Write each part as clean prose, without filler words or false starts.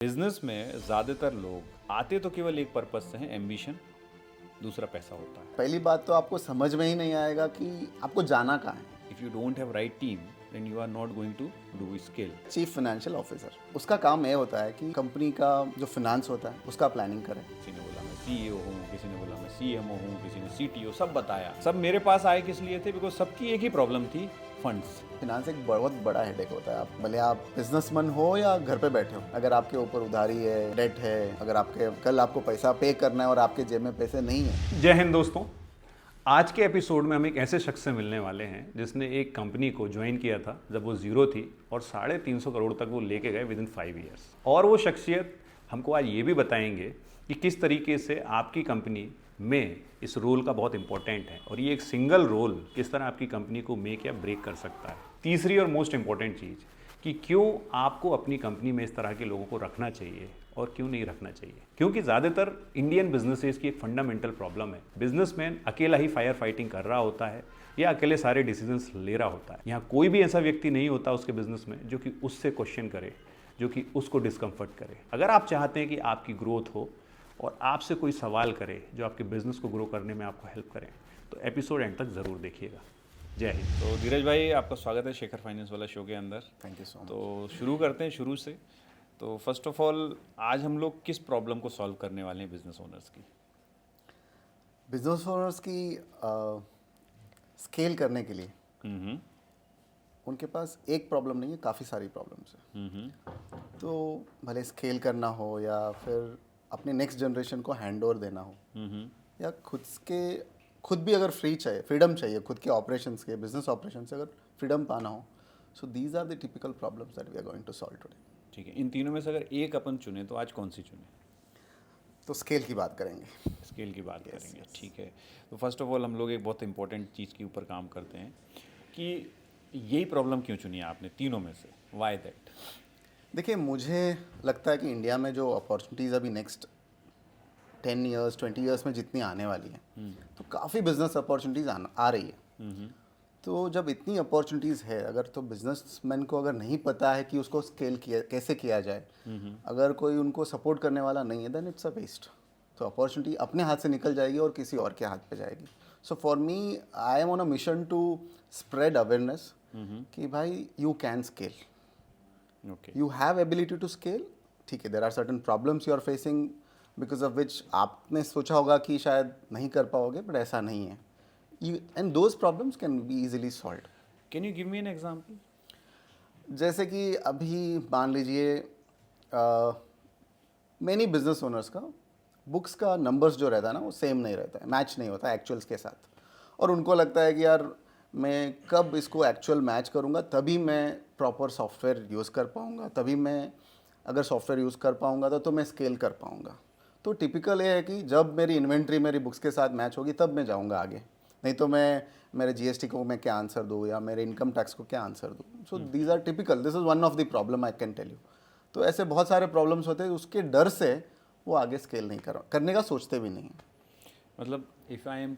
Business में ज़्यादातर लोग आते तो केवल एक पर्पज से हैं, एम्बिशन। दूसरा पैसा होता है। पहली बात तो आपको समझ में ही नहीं आएगा कि आपको जाना कहाँ है। If you don't have right team then you are not going to do skill. Chief financial officer, उसका काम ये होता है कि कंपनी का जो फाइनेंस होता है उसका प्लानिंग करें। किसी ने बोला मैं सीईओ हूँ, किसी ने बोला मैं सीएमओ हूँ, किसी ने सीटीओ, सब बताया। सब मेरे पास आए किस लिए थे? बिकॉज सबकी एक ही प्रॉब्लम थी, फंड्स। फिनांस एक बहुत बड़ा हेडेक होता है। आप भले आप बिजनेसमैन हो या घर पे बैठे हो, अगर आपके ऊपर उधारी है, डेट है, अगर आपके कल आपको पैसा पे करना है और आपके जेब में पैसे नहीं है। जय हिंद दोस्तों। आज के एपिसोड में हम एक ऐसे शख्स से मिलने वाले हैं जिसने एक कंपनी को ज्वाइन किया था जब वो जीरो थी और 350 करोड़ तक वो लेके गए विद इन 5 ईयर्स। और वो शख्सियत हमको आज ये भी बताएंगे कि किस तरीके से आपकी कंपनी में इस रोल का बहुत इंपॉर्टेंट है और ये एक सिंगल रोल किस तरह आपकी कंपनी को मेक या ब्रेक कर सकता है। तीसरी और मोस्ट इंपॉर्टेंट चीज़ कि क्यों आपको अपनी कंपनी में इस तरह के लोगों को रखना चाहिए और क्यों नहीं रखना चाहिए। क्योंकि ज़्यादातर इंडियन बिजनेसेस की एक फंडामेंटल प्रॉब्लम है, बिजनेसमैन अकेला ही फायर फाइटिंग कर रहा होता है या अकेले सारे डिसीजंस ले रहा होता है। यहाँ कोई भी ऐसा व्यक्ति नहीं होता उसके बिजनेस में जो कि उससे क्वेश्चन करे, जो कि उसको डिस्कम्फर्ट करे। अगर आप चाहते हैं कि आपकी ग्रोथ हो और आपसे कोई सवाल करे जो आपके बिजनेस को ग्रो करने में आपको हेल्प करें, तो एपिसोड एंड तक ज़रूर देखिएगा। जय हिंद। तो धीरज भाई, आपका स्वागत है शेखर फाइनेंस वाला शो के अंदर। Thank you so much. तो शुरू करते हैं शुरू से। तो फर्स्ट ऑफ ऑल, आज हम लोग किस प्रॉब्लम को सॉल्व करने वाले हैं बिजनेस ओनर्स की? बिजनेस ओनर्स की स्केल करने के लिए हम्म उनके पास एक प्रॉब्लम नहीं है, काफ़ी सारी प्रॉब्लम्स है। तो भले स्केल करना हो या फिर अपने नेक्स्ट जनरेशन को हैंड ओवर देना हो, या खुद भी अगर फ्रीडम चाहिए खुद के ऑपरेशंस के, बिजनेस ऑपरेशन से अगर फ्रीडम पाना हो, so these are the typical problems that we are going to solve today. ठीक है, इन तीनों में से अगर एक अपन चुने तो आज कौन सी चुने? तो स्केल की बात करेंगे। स्केल की बात करेंगे। ठीक है, तो फर्स्ट ऑफ ऑल हम लोग एक बहुत इंपॉर्टेंट चीज़ के ऊपर काम करते हैं कि यही प्रॉब्लम क्यों चुनी आपने तीनों में से, वाई दैट? देखिए, मुझे लगता है कि इंडिया में जो अपॉर्चुनिटीज़ अभी नेक्स्ट 10 ईयर्स 20 ईयर्स में जितनी आने वाली है, तो काफ़ी बिजनेस अपॉर्चुनिटीज़ आ रही है। तो जब इतनी अपॉर्चुनिटीज़ है, अगर तो बिजनेसमैन को अगर नहीं पता है कि उसको कैसे किया जाए, अगर कोई उनको सपोर्ट करने वाला नहीं है, देन इट्स अ वेस्ट। तो अपॉर्चुनिटी अपने हाथ से निकल जाएगी और किसी और के हाथ पे जाएगी। So for me, I am on a mission to spread awareness कि भाई you can scale, okay. You have ability to scale. ठीक है, there are certain problems you are facing because of which आपने सोचा होगा कि शायद नहीं कर पाओगे, बट ऐसा नहीं है। And those problems can be easily solve. Can you give me an example? जैसे कि अभी मान लीजिए मेनी बिजनेस ओनर्स का बुक्स का नंबर्स जो रहता है ना, वो सेम नहीं रहता है, मैच नहीं होता एक्चुअल्स के साथ। और उनको लगता है कि यार मैं कब इसको एक्चुअल मैच करूँगा, तभी मैं प्रॉपर सॉफ्टवेयर यूज़ कर पाऊँगा, तभी मैं अगर सॉफ्टवेयर यूज़ कर पाऊँगा तो मैं स्केल कर पाऊँगा। तो टिपिकल ये है कि जब मेरी इन्वेंट्री मेरी बुक्स के साथ मैच होगी तब मैं जाऊँगा आगे, नहीं तो मैं मेरे जीएसटी को मैं क्या आंसर दूँ या मेरे इनकम टैक्स को क्या आंसर दूँ। So these are typical, this is one of the problem I can tell you. तो ऐसे बहुत सारे प्रॉब्लम्स होते हैं, उसके डर से वो आगे स्केल नहीं करने का सोचते भी नहीं। मतलब इफ़ आई एम,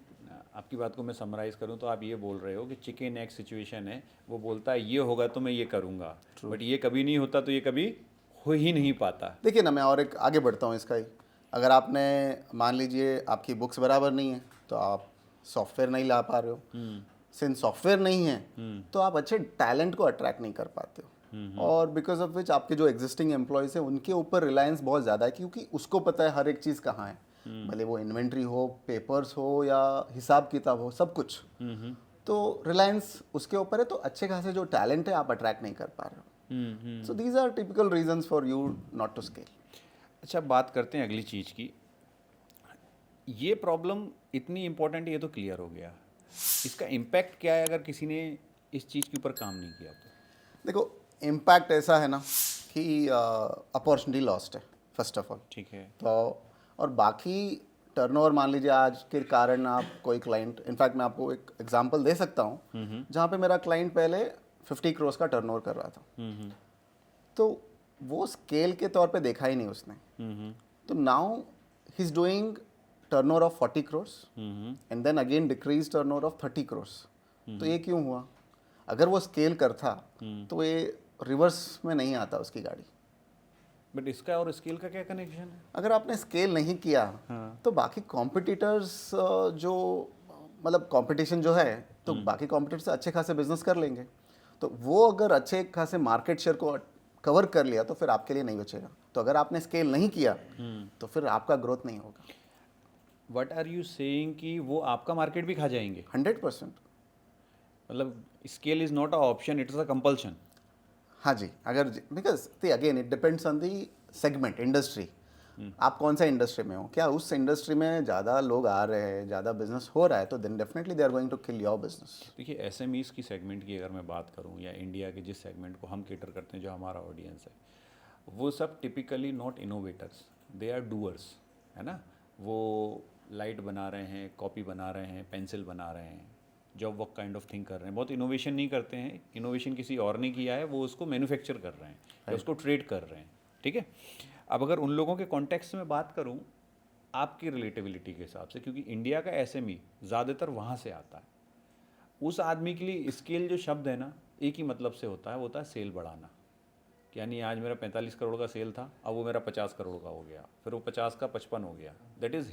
आपकी बात को मैं समराइज़ करूं तो आप ये बोल रहे हो कि चिकन एग सिचुएशन है। वो बोलता है ये होगा तो मैं ये करूंगा, बट ये कभी नहीं होता तो ये कभी हो ही नहीं पाता। देखिए ना, मैं और एक आगे बढ़ता हूँ इसका ही। अगर आपने मान लीजिए आपकी बुक्स बराबर नहीं है तो आप सॉफ्टवेयर नहीं ला पा रहे हो। सिंस सॉफ्टवेयर नहीं है तो आप अच्छे टैलेंट को अट्रैक्ट नहीं कर पाते हो, और बिकॉज ऑफ विच आपके जो एग्जिस्टिंग एम्प्लॉयज़ है उनके ऊपर रिलायंस बहुत ज़्यादा है, क्योंकि उसको पता है हर एक चीज़ कहाँ है, भले वो इन्वेंट्री हो, पेपर्स हो या हिसाब किताब हो, सब कुछ। तो रिलायंस उसके ऊपर है, तो अच्छे खासे जो टैलेंट है आप अट्रैक्ट नहीं कर पा रहे हो। So these are typical reasons for you not to scale. अच्छा, बात करते हैं अगली चीज़ की। ये प्रॉब्लम इतनी इम्पोर्टेंट है, ये तो क्लियर हो गया। इसका इम्पैक्ट क्या है अगर किसी ने इस चीज़ के ऊपर काम नहीं किया तो? देखो, इम्पैक्ट ऐसा है ना कि अपॉर्चुनिटी लॉस्ट है फर्स्ट ऑफ ऑल। ठीक है। तो और बाकी टर्नओवर मान लीजिए आज के कारण आप कोई क्लाइंट, इनफैक्ट मैं आपको एक एग्जांपल दे सकता हूँ जहाँ पे मेरा क्लाइंट पहले 50 करोड़ का टर्नओवर कर रहा था, तो वो स्केल के तौर पे देखा ही नहीं उसने। तो now he is doing turnover of 40 crore and then again decrease turnover of 30 crore. तो ये क्यों हुआ? अगर वो स्केल करता तो ये रिवर्स में नहीं आता उसकी गाड़ी। बट इसका और स्केल का क्या कनेक्शन है? अगर आपने स्केल नहीं किया तो बाकी कॉम्पिटिटर्स जो मतलब कंपटीशन जो है तो बाकी कॉम्पिटिटर्स अच्छे खासे बिजनेस कर लेंगे, तो वो अगर अच्छे खासे मार्केट शेयर को कवर कर लिया तो फिर आपके लिए नहीं बचेगा। तो अगर आपने स्केल नहीं किया तो फिर आपका ग्रोथ नहीं होगा। व्हाट आर यू सेइंग कि वो आपका मार्केट भी खा जाएंगे? 100%। मतलब scale is not a option, it is a compulsion. हाँ जी, अगर because again it depends on the segment, industry. आप कौन सा इंडस्ट्री में हो, क्या उस इंडस्ट्री में ज़्यादा लोग आ रहे हैं, ज़्यादा बिजनेस हो रहा है, तो then definitely they are going to kill your business. देखिए एसएमईज की सेगमेंट की अगर मैं बात करूं या इंडिया के जिस सेगमेंट को हम केटर करते हैं, जो हमारा ऑडियंस है, वो सब typically not innovators, they are doers, है ना। वो लाइट बना रहे हैं, कॉपी बना रहे हैं, पेंसिल बना रहे हैं, job work kind of thing कर रहे हैं। बहुत इनोवेशन नहीं करते हैं, इनोवेशन किसी और ने किया है, वो उसको मैन्युफैक्चर कर रहे हैं या उसको ट्रेड कर रहे हैं, ठीक है। अब अगर उन लोगों के कॉन्टेक्स्ट में बात करूं आपकी रिलेटेबिलिटी के हिसाब से, क्योंकि इंडिया का एसएमई ज़्यादातर वहाँ से आता है, उस आदमी के लिए स्केल जो शब्द है ना, एक ही मतलब से होता है, वो होता है सेल बढ़ाना। यानी आज मेरा 45 करोड़ का सेल था, अब वो मेरा 50 करोड़ का हो गया, फिर वो 50 का 55 हो गया। That is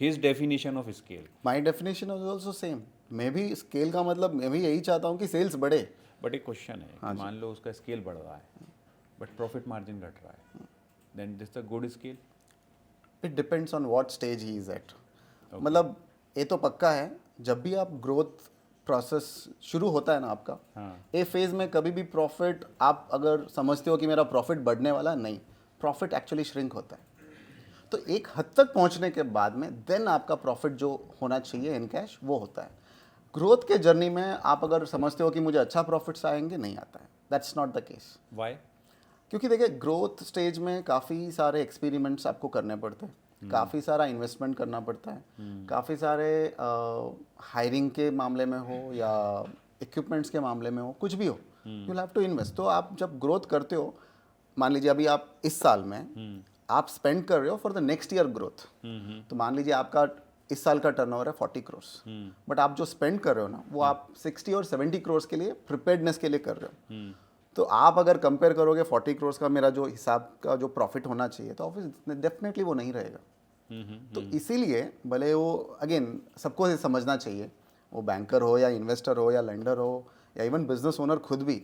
his definition of scale. My definition is also same. मैं भी स्केल का मतलब मैं भी यही चाहता हूँ कि सेल्स बढ़े। बट एक क्वेश्चन है कि मान लो उसका स्केल बढ़ रहा है बट प्रॉफिट मार्जिन घट रहा है, then this the good scale? It depends on what stage he is at. मतलब ये तो पक्का है, जब भी आप ग्रोथ प्रोसेस शुरू होता है ना आपका, ए फेज में कभी भी प्रॉफिट आप अगर समझते हो कि मेरा प्रॉफिट बढ़ने वाला, नहीं, प्रॉफिट एक्चुअली श्रिंक होता है। तो एक हद तक पहुंचने के बाद में देन आपका प्रॉफिट जो होना चाहिए इन कैश वो होता है। ग्रोथ के जर्नी में आप अगर समझते हो कि मुझे अच्छा प्रॉफिट्स आएंगे, नहीं आता है। That's not the case. Why? क्योंकि देखिए ग्रोथ स्टेज में काफ़ी सारे एक्सपेरिमेंट्स आपको करने पड़ते हैं, काफ़ी सारा इन्वेस्टमेंट करना पड़ता है, काफ़ी सारे हायरिंग के मामले में हो या इक्विपमेंट्स के मामले में हो, कुछ भी हो, यू हैव टू इन्वेस्ट। तो आप जब ग्रोथ करते हो, मान लीजिए अभी आप इस साल में आप स्पेंड कर रहे हो for the next year growth, तो मान लीजिए आपका इस साल का टर्नओवर है 40 करोड़, बट आप जो स्पेंड कर रहे हो ना वो आप 60 और 70 करोड़ के लिए प्रिपेयर्डनेस के लिए कर रहे हो। तो आप अगर कंपेयर करोगे 40 करोड़ का मेरा जो हिसाब का जो प्रॉफिट होना चाहिए, तो ऑब्वियसली डेफिनेटली वो नहीं रहेगा। तो इसीलिए भले वो अगेन सबको ये समझना चाहिए, वो बैंकर हो या इन्वेस्टर हो या लेंडर हो या इवन बिजनेस ओनर खुद भी,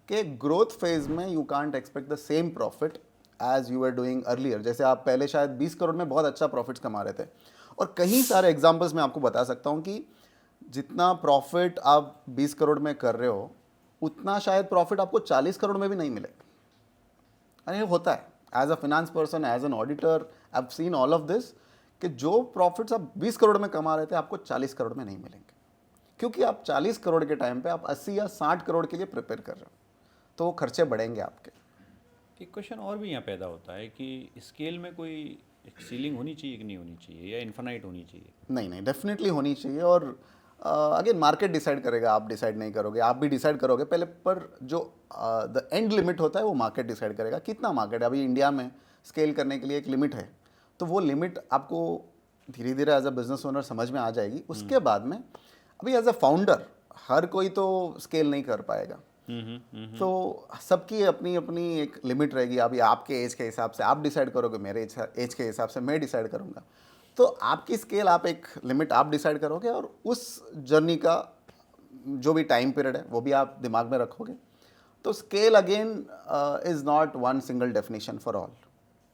कि ग्रोथ फेज में you can't expect the same profit as you are doing earlier. जैसे आप पहले शायद 20 करोड़ में बहुत अच्छा प्रॉफिट्स कमा रहे थे, और कई सारे एग्जाम्पल्स मैं आपको बता सकता हूँ कि जितना प्रॉफिट आप 20 करोड़ में कर रहे हो उतना शायद प्रॉफिट आपको 40 करोड़ में भी नहीं मिलेगा। अरे ये होता है, as a finance person, as an auditor, I have seen all of this, कि जो प्रॉफिट्स आप 20 करोड़ में कमा रहे थे आपको 40 करोड़ में नहीं मिलेंगे, क्योंकि आप 40 करोड़ के टाइम पे आप 80 या 60 करोड़ के लिए प्रिपेयर कर रहे हो, तो वो खर्चे बढ़ेंगे आपके। एक क्वेश्चन और भी यहाँ पैदा होता है कि स्केल में कोई एक सीलिंग होनी चाहिए कि नहीं होनी चाहिए, या इन्फिनाइट होनी चाहिए? नहीं नहीं, डेफिनेटली होनी चाहिए। और अगेन मार्केट डिसाइड करेगा, आप डिसाइड नहीं करोगे, आप भी डिसाइड करोगे पहले, पर जो द एंड लिमिट होता है वो मार्केट डिसाइड करेगा। कितना मार्केट है, अभी इंडिया में स्केल करने के लिए एक लिमिट है, तो वो लिमिट आपको धीरे धीरे एज अ बिजनेस ओनर समझ में आ जाएगी। उसके बाद में अभी एज अ फाउंडर हर कोई तो स्केल नहीं कर पाएगा, तो सबकी अपनी अपनी एक लिमिट रहेगी। अभी आपके एज के हिसाब से आप डिसाइड करोगे, मेरे एज के हिसाब से मैं डिसाइड करूँगा, तो आपकी स्केल आप एक लिमिट आप डिसाइड करोगे, और उस जर्नी का जो भी टाइम पीरियड है वो भी आप दिमाग में रखोगे। तो scale again is not one single definition for all,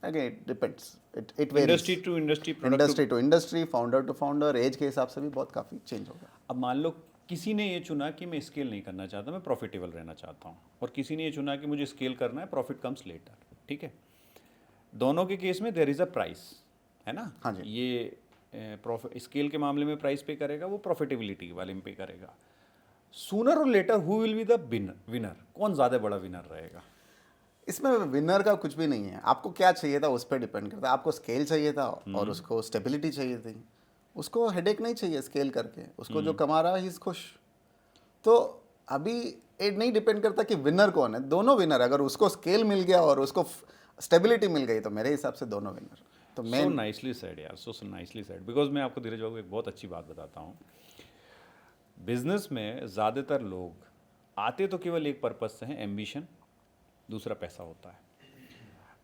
again it depends, it industry to industry, industry to industry, founder to founder, age के हिसाब से भी बहुत काफ़ी चेंज होगा। अब मान लो किसी ने ये चुना कि मैं स्केल नहीं करना चाहता, मैं प्रॉफिटेबल रहना चाहता हूँ, और किसी ने ये चुना कि मुझे स्केल करना है, प्रॉफिट कम्स लेटर, ठीक है। दोनों के केस में देयर इज़ अ प्राइस, है ना। हाँ जी। ये प्रॉफिट स्केल के मामले में प्राइस पे करेगा, वो प्रॉफिटेबिलिटी वाले में पे करेगा। सूनर और later who will be the winner, कौन ज़्यादा बड़ा विनर रहेगा? इसमें विनर का कुछ भी नहीं है, आपको क्या चाहिए था उस पर डिपेंड करता है। आपको स्केल चाहिए था और उसको स्टेबिलिटी चाहिए थी, उसको हेडेक नहीं चाहिए स्केल करके, उसको जो कमा रहा है ही इज खुश। तो अभी ये नहीं डिपेंड करता कि विनर कौन है, दोनों विनर। अगर उसको स्केल मिल गया और उसको स्टेबिलिटी मिल गई तो मेरे हिसाब से दोनों विनर। तो मैं सो नाइसली सेड यार, सो नाइसली सेड, बिकॉज मैं आपको धीरज बाबू एक बहुत अच्छी बात बताता हूँ। बिजनेस में ज़्यादातर लोग आते तो केवल एक पर्पज़ से हैं, एम्बिशन, दूसरा पैसा होता है।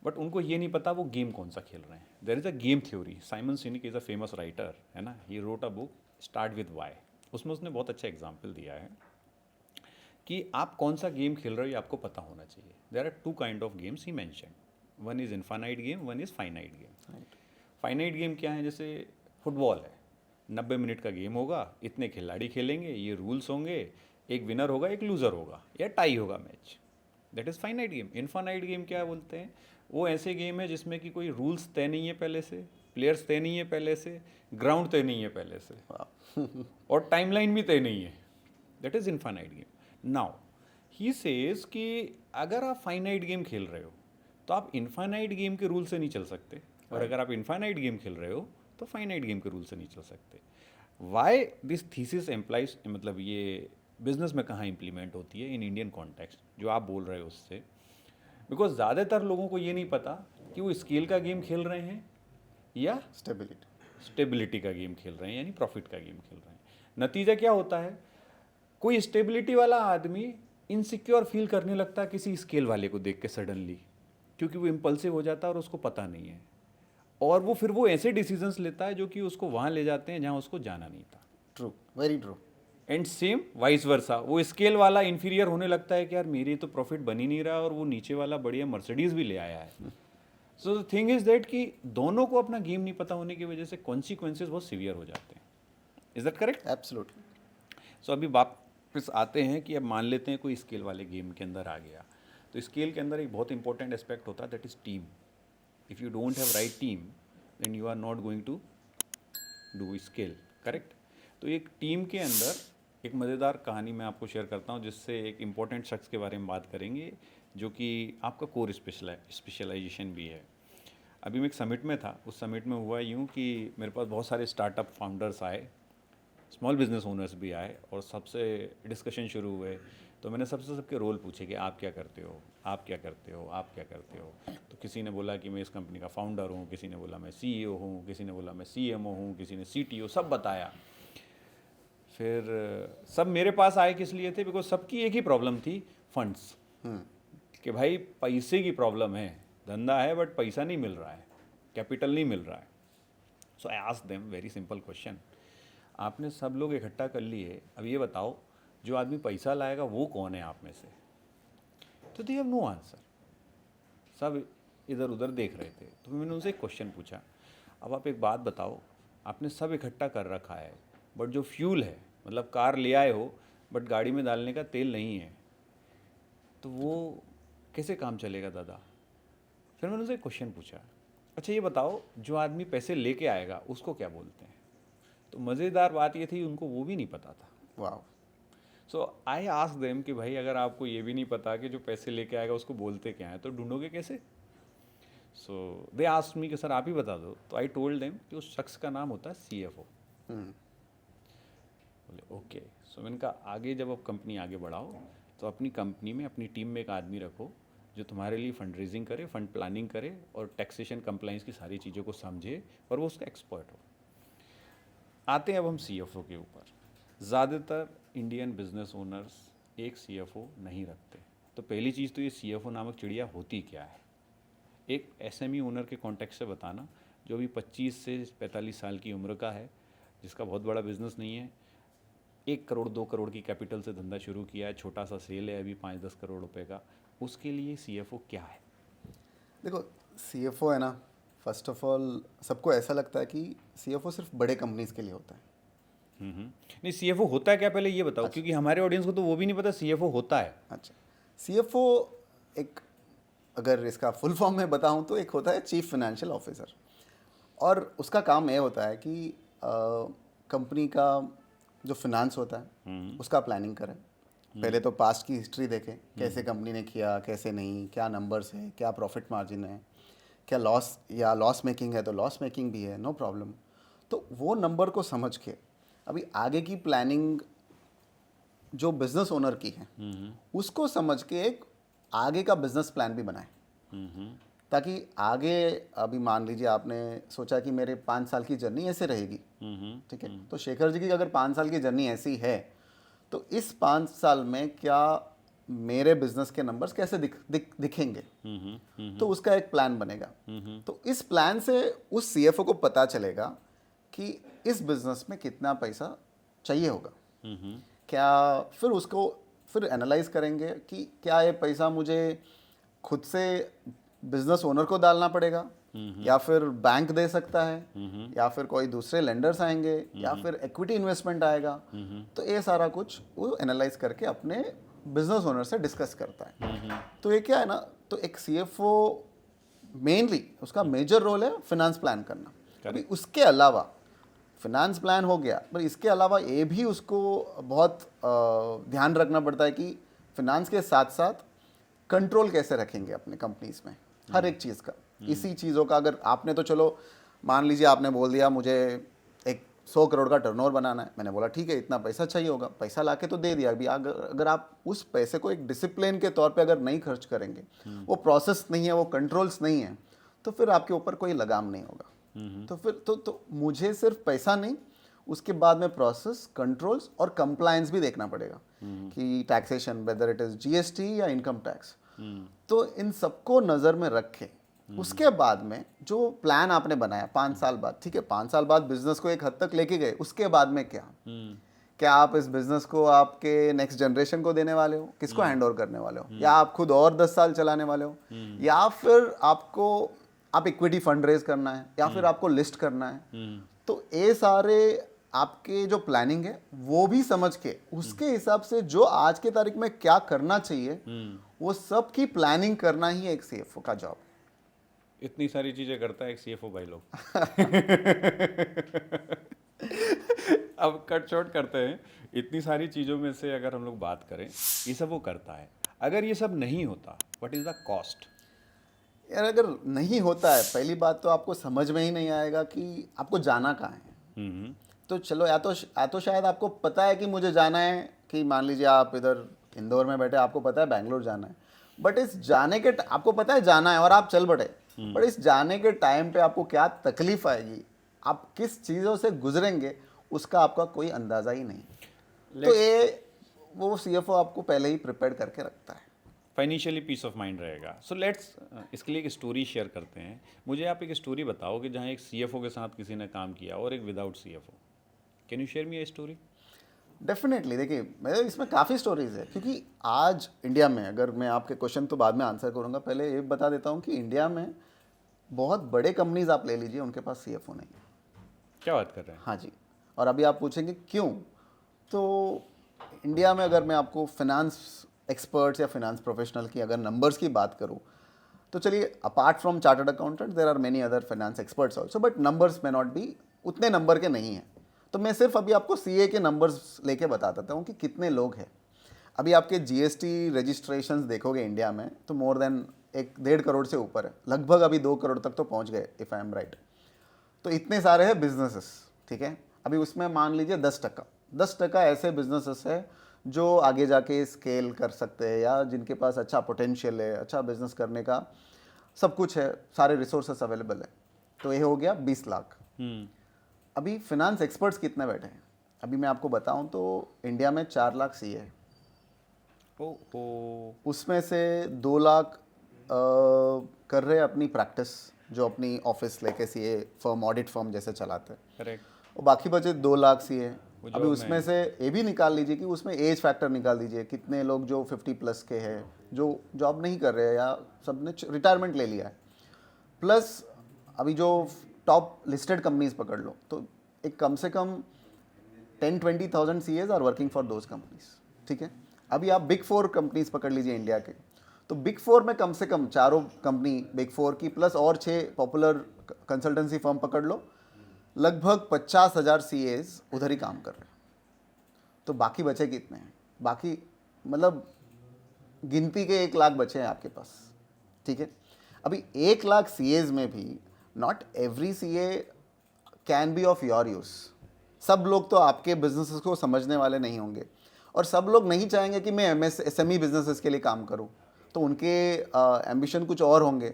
बट उनको ये नहीं पता वो गेम कौन सा खेल रहे हैं. There is a game theory. Simon Sinek is a famous writer, है ना. He wrote a book start with why. उसमें उसने बहुत अच्छा एग्जाम्पल दिया है कि आप कौन सा गेम खेल रहे हो ये आपको पता होना चाहिए. There are two kind of games he mentioned. One is infinite game, one is finite game. Finite game क्या है? जैसे फुटबॉल है, 90 मिनट का गेम होगा, इतने खिलाड़ी खेलेंगे, ये रूल्स होंगे, एक विनर होगा एक लूज़र होगा या टाई होगा match. That is finite game. Infinite game क्या बोलते हैं? वो ऐसे गेम है जिसमें कि कोई रूल्स तय नहीं है पहले से, प्लेयर्स तय नहीं है पहले से, ग्राउंड तय नहीं है पहले से, और टाइमलाइन भी तय नहीं है. That is infinite game. Now he says कि अगर आप फाइनाइट गेम खेल रहे हो तो आप इनफाइनाइट गेम के रूल से नहीं चल सकते, और अगर आप इनफाइनाइट गेम खेल रहे हो तो फाइनाइट गेम के रूल से नहीं चल सकते. वाई दिस थीसिस एम्प्लाइज, मतलब ये बिजनेस में कहाँ इंप्लीमेंट होती है इन इंडियन कॉन्टेक्स्ट जो आप बोल रहे हो उससे. बिकॉज ज़्यादातर लोगों को ये नहीं पता कि वो स्केल का गेम खेल रहे हैं या स्टेबिलिटी का गेम खेल रहे हैं, यानी प्रॉफिट का गेम खेल रहे हैं. नतीजा क्या होता है? कोई स्टेबिलिटी वाला आदमी इनसिक्योर फील करने लगता है किसी स्केल वाले को देख के सडनली, क्योंकि वो इम्पल्सिव हो जाता है और उसको पता नहीं है, और वो फिर वो ऐसे डिसीजंस लेता है जो कि उसको वहाँ ले जाते हैं जहाँ उसको जाना नहीं था. True, very true. And same vice versa, वो स्केल वाला इन्फीरियर होने लगता है कि यार मेरी तो प्रॉफिट बन ही नहीं रहा, और वो नीचे वाला बढ़िया मर्सिडीज भी ले आया है. So the thing is that कि दोनों को अपना गेम नहीं पता होने की वजह से कॉन्सिक्वेंसेज बहुत सीवियर हो जाते हैं. Is that correct? एब्सोल्युटली. सो अभी वापस आते हैं कि अब मान लेते हैं कोई स्केल वाले गेम के अंदर आ गया, तो स्केल के अंदर एक बहुत इंपॉर्टेंट एस्पेक्ट होता है, that is team. If you don't have right team then you are not going to do scale. Correct? तो एक टीम के अंदर एक मज़ेदार कहानी मैं आपको शेयर करता हूँ, जिससे एक इम्पॉर्टेंट शख्स के बारे में बात करेंगे जो कि आपका कोर स्पेशलाइजेशन भी है. अभी मैं एक समिट में था. उस समिट में हुआ यूँ कि मेरे पास बहुत सारे स्टार्टअप फाउंडर्स आए, स्मॉल बिजनेस ओनर्स भी आए, और सबसे डिस्कशन शुरू हुए. तो मैंने सबके रोल पूछे कि आप क्या करते हो, आप क्या करते हो, आप क्या करते हो. तो किसी ने बोला कि मैं इस कंपनी का फाउंडर हूँ, किसी ने बोला मैं CEO हूँ, किसी ने बोला मैं CMO हूँ, किसी ने CTO, सब बताया. फिर सब मेरे पास आए किस लिए थे? बिकॉज सबकी एक ही प्रॉब्लम थी, फंड्स. कि भाई पैसे की प्रॉब्लम है, धंधा है बट पैसा नहीं मिल रहा है, कैपिटल नहीं मिल रहा है. So I asked them very simple question. आपने सब लोग इकट्ठा कर लिए, अब ये बताओ जो आदमी पैसा लाएगा वो कौन है आप में से? तो दे हैव नो आंसर. सब इधर उधर देख रहे थे. तो मैंने उनसे एक क्वेश्चन पूछा, अब आप एक बात बताओ, आपने सब इकट्ठा कर रखा है बट जो फ्यूल है, मतलब कार ले आए हो बट गाड़ी में डालने का तेल नहीं है, तो वो कैसे काम चलेगा दादा? फिर मैंने उनसे एक क्वेश्चन पूछा, अच्छा ये बताओ जो आदमी पैसे लेके आएगा उसको क्या बोलते हैं? तो मज़ेदार बात ये थी उनको वो भी नहीं पता था. वाह. सो आई आस्क्ड देम कि भाई अगर आपको ये भी नहीं पता कि जो पैसे लेके आएगा उसको बोलते क्या है, तो ढूंढोगे कैसे? सो दे आस्क्ड मी कि सर आप ही बता दो. तो आई टोल्ड देम कि उस शख्स का नाम होता है CFO. बोले ओके. सो मैंने कहा आगे जब आप कंपनी आगे बढ़ाओ तो अपनी कंपनी में, अपनी टीम में एक आदमी रखो जो तुम्हारे लिए फंड रेजिंग करे, फंड प्लानिंग करे, और टैक्सेशन कंप्लाइंस की सारी चीज़ों को समझे, और वो उसका एक्सपर्ट हो. आते हैं अब हम CFO के ऊपर. ज़्यादातर इंडियन बिजनेस ओनर्स एक CFO नहीं रखते. तो पहली चीज़ तो ये CFO नामक चिड़िया होती क्या है? एक SME ओनर के कॉन्टेक्स्ट से बताना, जो अभी 25 से 45 साल की उम्र का है, जिसका बहुत बड़ा बिजनेस नहीं है, 1 करोड़ 2 करोड़ की कैपिटल से धंधा शुरू किया है, छोटा सा सेल है अभी 5-10 करोड़ रुपए का, उसके लिए CFO क्या है? देखो, CFO है ना, फर्स्ट ऑफ ऑल सबको ऐसा लगता है कि CFO सिर्फ बड़े कंपनीज के लिए होता है. नहीं, CFO होता है क्या पहले ये बताओ. क्योंकि हमारे ऑडियंस को तो वो भी नहीं पता CFO होता है. अच्छा, CFO एक, अगर इसका फुल फॉर्म में बताऊं तो एक होता है चीफ फाइनेंशियल ऑफिसर, और उसका काम ये होता है कि कंपनी का जो फिनेंस होता है उसका प्लानिंग करें. पहले तो पास्ट की हिस्ट्री देखें, कैसे कंपनी ने किया, कैसे नहीं, क्या नंबर्स है, क्या प्रॉफिट मार्जिन है, क्या लॉस मेकिंग है तो लॉस मेकिंग भी है, नो प्रॉब्लम. तो वो नंबर को समझ के अभी आगे की प्लानिंग जो बिजनेस ओनर की है उसको समझ के एक आगे का बिजनेस प्लान भी बनाए, ताकि आगे, अभी मान लीजिए आपने सोचा कि मेरे 5 साल की जर्नी ऐसे रहेगी, ठीक है, तो शेखर जी की अगर 5 साल की जर्नी ऐसी है तो इस 5 साल में क्या मेरे बिजनेस के नंबर्स कैसे दिखेंगे, तो उसका एक प्लान बनेगा। तो इस प्लान से उस सीएफओ को पता चलेगा कि इस बिजनेस में कितना पैसा चाहिए होगा। क्या फिर एनालाइज करेंगे कि क्या ये पैसा मुझे खुद से बिजनेस ओनर को डालना पड़ेगा, या फिर बैंक दे सकता है, या फिर कोई दूसरे लेंडर्स आएंगे, या फिर इक्विटी इन्वेस्टमेंट आएगा। तो ये सारा कुछ वो एनालाइज करके अपने बिजनेस ओनर से डिस्कस करता है। तो ये क्या है ना, तो एक सीएफओ मेनली उसका मेजर रोल है फिनेंस प्लान करना। अभी उसके अलावा फिनेंस प्लान हो गया, पर इसके अलावा ये भी उसको बहुत ध्यान रखना पड़ता है कि फिनेंस के साथ साथ कंट्रोल कैसे रखेंगे अपने कंपनीज में हर एक चीज़ का। इसी चीज़ों का अगर आपने तो चलो मान लीजिए आपने बोल दिया मुझे एक 100 करोड़ का टर्नओवर बनाना है, मैंने बोला ठीक है इतना पैसा चाहिए होगा, पैसा लाके तो दे दिया। अभी अगर आप उस पैसे को एक डिसिप्लिन के तौर पे अगर नहीं खर्च करेंगे, वो प्रोसेस नहीं है, वो कंट्रोल्स नहीं है, तो फिर आपके ऊपर कोई लगाम नहीं होगा। तो फिर तो मुझे सिर्फ पैसा नहीं, उसके बाद में प्रोसेस, कंट्रोल्स और कंप्लायंस भी देखना पड़ेगा कि taxation, whether it is GST या इनकम टैक्स। तो इन सबको नज़र में रखे उसके बाद में जो प्लान आपने बनाया 5 साल बाद, ठीक है 5 साल बाद बिजनेस को एक हद तक लेके गए, उसके बाद में क्या आप इस बिजनेस को आपके नेक्स्ट जनरेशन को देने वाले हो, किसको हैंड ओवर करने वाले हो, या आप खुद और 10 साल चलाने वाले हो, या फिर आप इक्विटी फंड रेज करना है, या फिर आपको लिस्ट करना है। तो ये सारे आपके जो प्लानिंग है वो भी समझ के उसके हिसाब से जो आज के तारीख में क्या करना चाहिए, वो सब की प्लानिंग करना ही एक सीएफओ का जॉब है। इतनी सारी चीज़ें करता है एक सीएफओ भाई लोग। अब कट शॉर्ट करते हैं, इतनी सारी चीज़ों में से अगर हम लोग बात करें, ये सब वो करता है। अगर ये सब नहीं होता, व्हाट इज़ द कॉस्ट? यार अगर नहीं होता है, पहली बात तो आपको समझ में ही नहीं आएगा कि आपको जाना कहाँ है। तो चलो या तो शायद आपको पता है कि मुझे जाना है, कि मान लीजिए आप इधर इंदौर में बैठे, आपको पता है बैंगलोर जाना है, बट इस जाने के आपको पता है जाना है और आप चल पड़े, बट इस जाने के टाइम पे आपको क्या तकलीफ आएगी, आप किस चीज़ों से गुजरेंगे, उसका आपका कोई अंदाज़ा ही नहीं। तो ये वो सीएफओ आपको पहले ही प्रिपेयर करके रखता है। फाइनेंशियली पीस ऑफ माइंड रहेगा। सो लेट्स इसके लिए एक स्टोरी शेयर करते हैं। मुझे आप एक स्टोरी बताओ कि जहाँ एक सीएफओ के साथ किसी ने काम किया और एक without CFO. Can you share me a story? Definitely, देखिए मेरे इसमें काफ़ी स्टोरीज है, क्योंकि आज इंडिया में, अगर मैं आपके क्वेश्चन तो बाद में आंसर करूँगा, पहले ये बता देता हूँ कि इंडिया में बहुत बड़े कंपनीज आप ले लीजिए, उनके पास सीएफओ नहीं है। क्या बात कर रहे हैं? हाँ जी। और अभी आप पूछेंगे क्यों, तो इंडिया में अगर मैं आपको फिनेंस एक्सपर्ट्स या फिनेंस प्रोफेशनल की अगर नंबर्स की बात करूँ, तो चलिए apart from chartered accountant there are many other finance experts also, but numbers में नॉट बी उतने नंबर के नहीं हैं। तो मैं सिर्फ अभी आपको सीए के नंबर्स लेके बता देता हूँ कि कितने लोग हैं। अभी आपके जीएसटी रजिस्ट्रेशंस देखोगे इंडिया में तो मोर देन 1.5 करोड़ से ऊपर है, लगभग अभी 2 करोड़ तक तो पहुँच गए इफ़ आई एम राइट। तो इतने सारे हैं बिजनेसेस, ठीक है। अभी उसमें मान लीजिए 10% ऐसे बिजनेसेस है जो आगे जाके स्केल कर सकते हैं, या जिनके पास अच्छा पोटेंशियल है, अच्छा बिजनेस करने का सब कुछ है, सारे रिसोर्सेस अवेलेबल है। तो ये हो गया 20 लाख। अभी फिनेंस एक्सपर्ट्स कितने बैठे हैं, अभी मैं आपको बताऊं तो इंडिया में 4 लाख सीए है। उसमें से 2 लाख कर रहे हैं अपनी प्रैक्टिस, जो अपनी ऑफिस लेके सीए फर्म, ऑडिट फर्म जैसे चलाते हैं। करेक्ट। और बाकी बचे 2 लाख सीए। अभी उसमें से ये भी निकाल लीजिए कि उसमें एज फैक्टर निकाल दीजिए, कितने लोग जो 50+ के हैं, जो जॉब नहीं कर रहे हैं या सबने रिटायरमेंट ले लिया है। प्लस अभी जो टॉप लिस्टेड कंपनीज पकड़ लो, तो एक कम से कम 10-20,000 CAs are working for those companies, ठीक है। अभी आप बिग 4 कंपनीज पकड़ लीजिए इंडिया के, तो बिग 4 में कम से कम 4 कंपनी बिग 4 की प्लस और 6 पॉपुलर कंसल्टेंसी फर्म पकड़ लो, लगभग 50,000 सीएज उधर ही काम कर रहे हैं। तो बाकी बचे कितने हैं, बाकी मतलब गिनती के 1 लाख बचे हैं आपके पास, ठीक है। अभी 1 लाख सीएज में भी not every CA can be of your use. सब लोग तो आपके बिजनेसेस को समझने वाले नहीं होंगे, और सब लोग नहीं चाहेंगे कि मैं एमएसएमई बिजनेसेस के लिए काम करूं, तो उनके एम्बिशन कुछ और होंगे।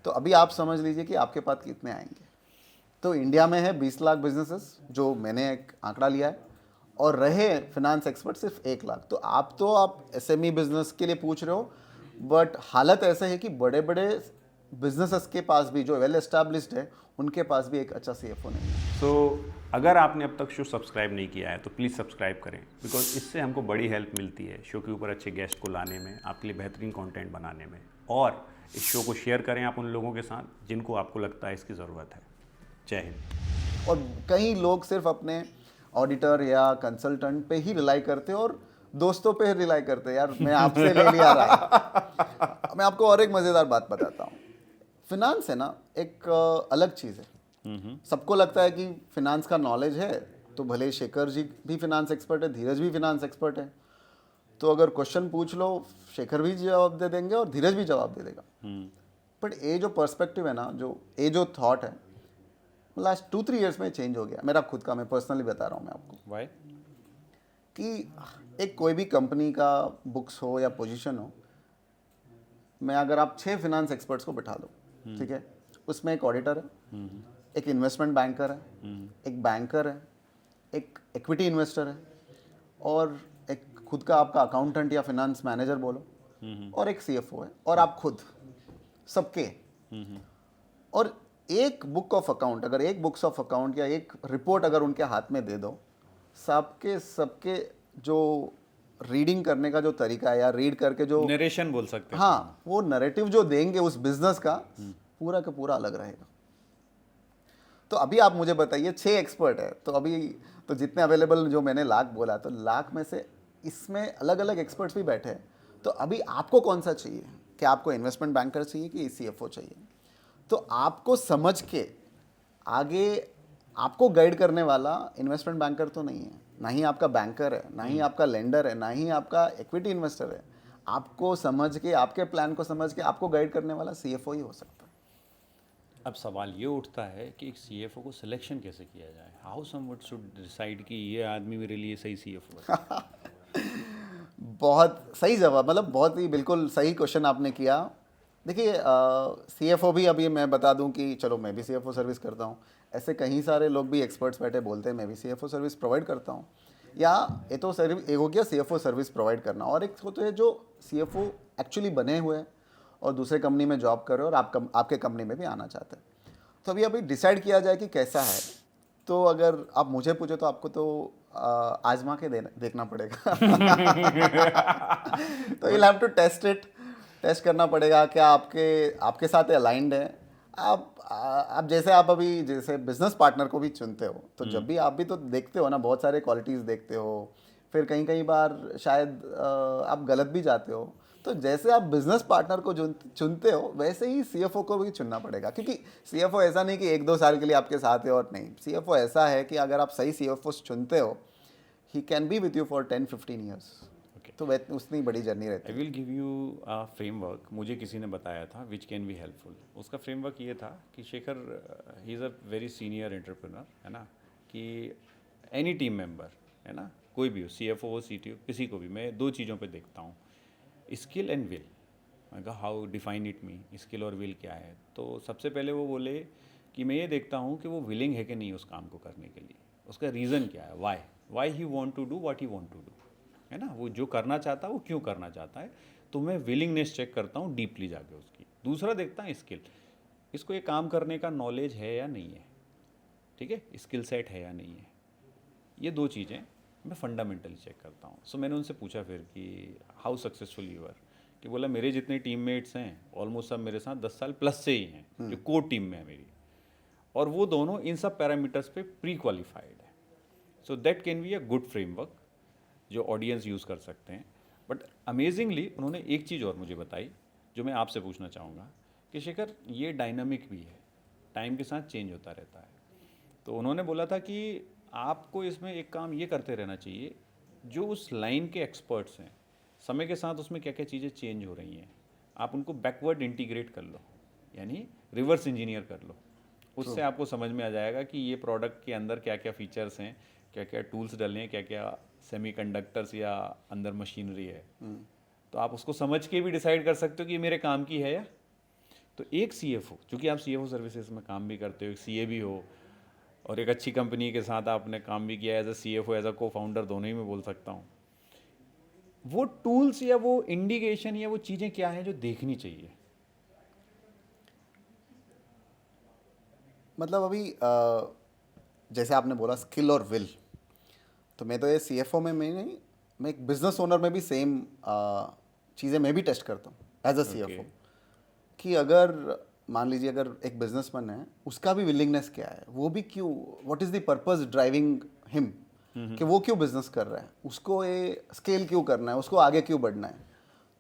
तो अभी आप समझ लीजिए कि आपके पास कितने आएंगे। तो इंडिया में है 20 लाख बिजनेसेस, जो मैंने एक आंकड़ा लिया है, और रहे फिनांस एक्सपर्ट सिर्फ 1 लाख। तो आप SME बिजनेस के लिए पूछ रहे हो, बट हालत ऐसा है कि बड़े बड़े बिजनेसेस के पास भी जो वेल एस्टैब्लिश्ड है उनके पास भी एक अच्छा CFO नहीं है। सो अगर आपने अब तक शो सब्सक्राइब नहीं किया है तो प्लीज़ सब्सक्राइब करें, बिकॉज इससे हमको बड़ी हेल्प मिलती है शो के ऊपर अच्छे गेस्ट को लाने में, आपके लिए बेहतरीन कंटेंट बनाने में। और इस शो को शेयर करें आप उन लोगों के साथ जिनको आपको लगता है इसकी ज़रूरत है। जय हिंद। और कई लोग सिर्फ अपने ऑडिटर या कंसल्टेंट पे ही रिलाई करते हैं और दोस्तों पे ही रिलाई करते हैं, यार मैं आपसे ले लिया रहा। मैं आपको और एक मज़ेदार बात बताता हूँ। फिनांस है ना, एक अलग चीज़ है। सबको लगता है कि फिनांस का नॉलेज है तो भले ही शेखर जी भी फिनांस एक्सपर्ट है, धीरज भी फिनांस एक्सपर्ट है, तो अगर क्वेश्चन पूछ लो शेखर भी जवाब दे देंगे और धीरज भी जवाब दे देगा। बट ये जो पर्सपेक्टिव है ना, ये जो थॉट है, लास्ट 2-3 ईयर्स में चेंज हो गया मेरा खुद का। मैं पर्सनली बता रहा हूँ मैं आपको वाई कि एक कोई भी कंपनी का बुक्स हो या पोजीशन हो, मैं अगर आप 6 फिनांस एक्सपर्ट्स को बिठा दो, ठीक है, उसमें एक ऑडिटर है, एक इन्वेस्टमेंट बैंकर है, एक बैंकर है, एक इक्विटी इन्वेस्टर है, और एक खुद का आपका अकाउंटेंट या फिनांस मैनेजर बोलो, और एक CFO है, और आप खुद सबके। और एक बुक ऑफ अकाउंट, अगर एक बुक्स ऑफ अकाउंट या एक रिपोर्ट अगर उनके हाथ में दे दो, सबके जो रीडिंग करने का जो तरीका है या रीड करके जो नरेशन बोल सकते हैं। हाँ, वो नैरेटिव जो देंगे उस बिजनेस का पूरा का पूरा अलग रहेगा। तो अभी आप मुझे बताइए 6 एक्सपर्ट है, तो अभी तो जितने अवेलेबल जो मैंने लाख बोला, तो लाख में से इसमें अलग अलग एक्सपर्ट्स भी बैठे हैं। तो अभी आपको कौन सा चाहिए, कि आपको इन्वेस्टमेंट बैंकर चाहिए कि CFO चाहिए? तो आपको समझ के आगे आपको गाइड करने वाला इन्वेस्टमेंट बैंकर तो नहीं है, ना ही आपका बैंकर है, ना ही आपका लेंडर है, ना ही आपका इक्विटी इन्वेस्टर है। आपको समझ के, आपके प्लान को समझ के आपको गाइड करने वाला CFO ही हो सकता है। अब सवाल ये उठता है कि एक CFO को सिलेक्शन कैसे किया जाए? हाउ समवन शुड डिसाइड कि ये आदमी मेरे लिए सही CFO है? बहुत सही जवाब, मतलब बहुत ही बिल्कुल सही क्वेश्चन आपने किया। देखिए CFO भी, अभी मैं बता दूं कि चलो मैं भी CFO सर्विस करता हूं, ऐसे कई सारे लोग भी एक्सपर्ट्स बैठे बोलते हैं मैं भी CFO सर्विस प्रोवाइड करता हूं। या ये तो सर्विस एक हो गया CFO सर्विस प्रोवाइड करना, और एक होते हैं जो CFO एक्चुअली बने हुए हैं और दूसरे कंपनी में जॉब कर रहे हो और आपके कंपनी में भी आना चाहते हैं। तो अभी डिसाइड किया जाए कि कैसा है। तो अगर आप मुझे पूछे तो आपको तो आजमा के देखना पड़ेगा। तो यू हैव टू टेस्ट करना पड़ेगा क्या आपके साथ अलाइंड है। आप जैसे आप अभी जैसे बिजनेस पार्टनर को भी चुनते हो, तो जब भी आप भी तो देखते हो ना, बहुत सारे क्वालिटीज़ देखते हो, फिर कई बार शायद आप गलत भी जाते हो। तो जैसे आप बिजनेस पार्टनर को चुनते हो, वैसे ही CFO को भी चुनना पड़ेगा। क्योंकि CFO ऐसा नहीं कि 1-2 साल के लिए आपके साथ है, और नहीं, CFO ऐसा है कि अगर आप सही CFO चुनते हो, he can be with you for 10-15 years. तो उतनी बड़ी जर्नी रहती I will give you a framework. मुझे किसी ने बताया था विच कैन बी हेल्पफुल। उसका फ्रेमवर्क ये था कि Shekhar he is a very senior entrepreneur, है ना, कि एनी टीम मेंबर, है ना, कोई भी हो, CFO हो, CTO, किसी को भी मैं 2 चीज़ों पे देखता हूँ, स्किल एंड विल। मैं कहा how define it me, skill और विल क्या है? तो सबसे पहले वो बोले कि मैं ये देखता हूँ कि वो विलिंग है कि नहीं उस काम को करने के लिए, उसका रीज़न क्या है, why he want to do what he want to do, है ना, वो जो करना चाहता है वो क्यों करना चाहता है। तो मैं विलिंगनेस चेक करता हूँ डीपली जाके उसकी। दूसरा देखता है स्किल, इसको ये काम करने का नॉलेज है या नहीं है, ठीक है, स्किल सेट है या नहीं है। ये 2 चीज़ें मैं फंडामेंटली चेक करता हूँ। सो मैंने उनसे पूछा फिर कि हाउ सक्सेसफुल यू आर, कि बोला मेरे जितने टीममेट्स हैं ऑलमोस्ट सब मेरे साथ 10 साल प्लस से ही हैं, जो कोर टीम में है मेरी, और वो दोनों इन सब पैरामीटर्स पे प्री क्वालिफाइड है। So that can be a good framework जो ऑडियंस यूज़ कर सकते हैं। बट अमेजिंगली उन्होंने एक चीज़ और मुझे बताई जो मैं आपसे पूछना चाहूँगा कि शेखर ये डायनामिक भी है, टाइम के साथ चेंज होता रहता है। तो उन्होंने बोला था कि आपको इसमें एक काम ये करते रहना चाहिए, जो उस लाइन के एक्सपर्ट्स हैं, समय के साथ उसमें क्या क्या चीज़ें चेंज हो रही हैं, आप उनको बैकवर्ड इंटीग्रेट कर लो, यानी रिवर्स इंजीनियर कर लो। उससे आपको समझ में आ जाएगा कि ये प्रोडक्ट के अंदर क्या क्या फीचर्स हैं, क्या क्या टूल्स डलने हैं, क्या क्या सेमीकंडक्टर्स या अंदर मशीनरी है। तो आप उसको समझ के भी डिसाइड कर सकते हो कि ये मेरे काम की है या। तो एक CFO, चूँकि आप CFO सर्विसेज में काम भी करते हो, एक CA भी हो, और एक अच्छी कंपनी के साथ आपने काम भी किया as a CFO, as a cofounder, दोनों ही मैं बोल सकता हूँ। वो टूल्स या वो इंडिकेशन या वो चीज़ें क्या हैं जो देखनी चाहिए? मतलब अभी जैसे आपने बोला स्किल और विल, तो मैं तो ये CFO में मैं नहीं, मैं एक बिजनेस ओनर में भी सेम चीज़ें मैं भी टेस्ट करता हूँ एज अ CFO। कि अगर मान लीजिए अगर एक बिजनेसमैन है, उसका भी विलिंगनेस क्या है, वो भी क्यों, what is the purpose driving him, कि वो क्यों बिजनेस कर रहा है, उसको ये स्केल क्यों करना है, उसको आगे क्यों बढ़ना है,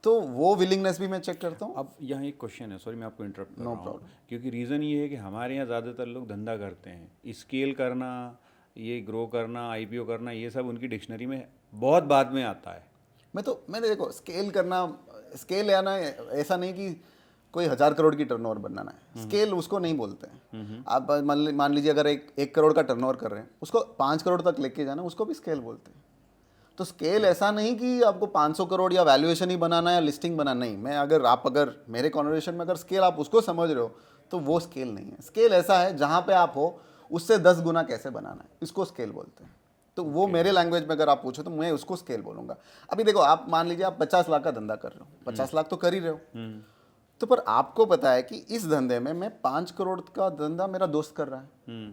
तो वो विलिंगनेस भी मैं चेक करता हूँ। अब यहाँ एक क्वेश्चन है, सॉरी मैं आपको इंटरप्ट कर No रहा हूँ, problem. क्योंकि रीज़न ये है कि हमारे यहाँ ज़्यादातर लोग धंधा करते हैं, स्केल करना, ये ग्रो करना, IPO करना, ये सब उनकी डिक्शनरी में बहुत बाद में आता है। मैंने देखो स्केल करना, स्केल आना ऐसा नहीं कि कोई 1000 करोड़ की टर्नओवर बनाना है, स्केल उसको नहीं बोलते हैं। आप मान लीजिए अगर एक करोड़ का टर्नओवर कर रहे हैं, उसको 5 करोड़ तक लेके जाना, उसको भी स्केल बोलते हैं। तो स्केल ऐसा नहीं कि आपको 500 करोड़ या वैल्यूएशन ही बनाना है या लिस्टिंग बनाना, नहीं। मैं अगर मेरे कॉन्वर्सेशन में अगर स्केल आप उसको समझ रहे हो, तो वो स्केल नहीं है। स्केल ऐसा है जहाँ पे आप हो उससे 10 गुना कैसे बनाना है, इसको स्केल बोलते हैं। तो वो मेरे लैंग्वेज में अगर आप पूछो तो मैं उसको स्केल बोलूँगा। अभी देखो, आप मान लीजिए आप 50 लाख का धंधा कर रहे हो, 50 लाख तो कर ही रहे हो, तो पर आपको पता है कि इस धंधे में मैं 5 करोड़ का धंधा मेरा दोस्त कर रहा है,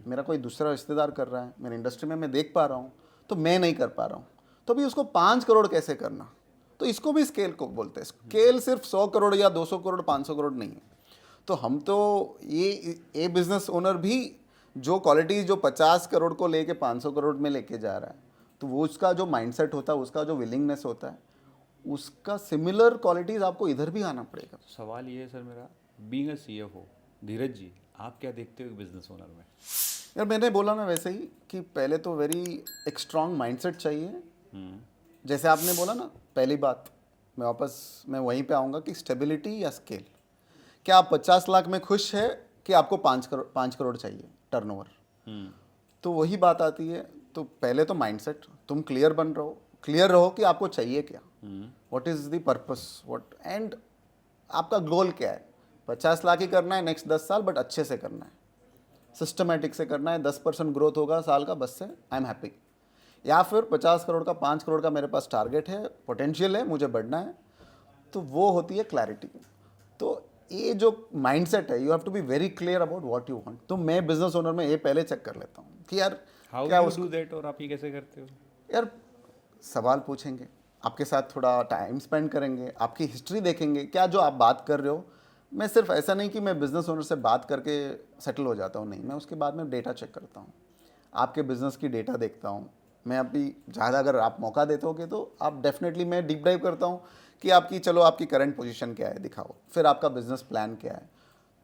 मेरा कोई दूसरा रिश्तेदार कर रहा है, मेरी इंडस्ट्री में मैं देख पा रहा हूँ, तो मैं नहीं कर पा रहा हूँ, तो भी उसको 5 करोड़ कैसे करना, तो इसको भी स्केल को बोलते हैं। स्केल सिर्फ 100 करोड़ या 200 करोड़ 500 करोड़ नहीं है। तो हम तो ये बिजनेस ओनर भी जो क्वालिटीज जो 50 करोड़ को लेके 500 करोड़ में लेके जा रहा है, तो वो उसका जो माइंडसेट होता है, उसका जो विलिंगनेस होता है, उसका सिमिलर क्वालिटीज आपको इधर भी आना पड़ेगा। सवाल ये है सर मेरा, बीइंग अ CFO, धीरज जी आप क्या देखते हो बिजनेस ओनर में? यार मैंने बोला ना वैसे ही कि पहले तो एक स्ट्रांग माइंडसेट चाहिए। जैसे आपने बोला ना पहली बात, मैं वहीं पे आऊँगा कि स्टेबिलिटी या स्केल। क्या आप 50 लाख में खुश है कि आपको 5 करोड़ चाहिए टर्नओवर? तो वही बात आती है। तो पहले तो माइंडसेट, तुम क्लियर रहो कि आपको चाहिए क्या, what is the purpose, and आपका गोल क्या है। 50 लाख ही करना है नेक्स्ट 10 साल, बट अच्छे से करना है, सिस्टमेटिक से करना है, 10% ग्रोथ होगा साल का, बस से आई एम हैप्पी। या फिर 50 करोड़ का 5 करोड़ का मेरे पास टारगेट है, पोटेंशियल है, मुझे बढ़ना है, तो वो होती है क्लैरिटी। तो ये जो माइंडसेट है, you have to be very clear about what you want. तो मैं बिजनेस ओनर में ये पहले चेक कर लेता हूँ कि यार हाउ क्या डू यू डू दैट, और आप ये कैसे करते हो? यार सवाल पूछेंगे, आपके साथ थोड़ा टाइम स्पेंड करेंगे, आपकी हिस्ट्री देखेंगे, क्या जो आप बात कर रहे हो। मैं सिर्फ ऐसा नहीं कि मैं बिज़नेस ओनर से बात करके सेटल हो जाता हूँ, नहीं, मैं उसके बाद में डेटा चेक करता हूँ, आपके बिज़नेस की डेटा देखता हूँ। मैं अभी ज़्यादा अगर आप मौका देते होगे तो आप डेफिनेटली, मैं डीप डाइव करता हूँ कि आपकी करंट पोजीशन क्या है, दिखाओ, फिर आपका बिज़नेस प्लान क्या है।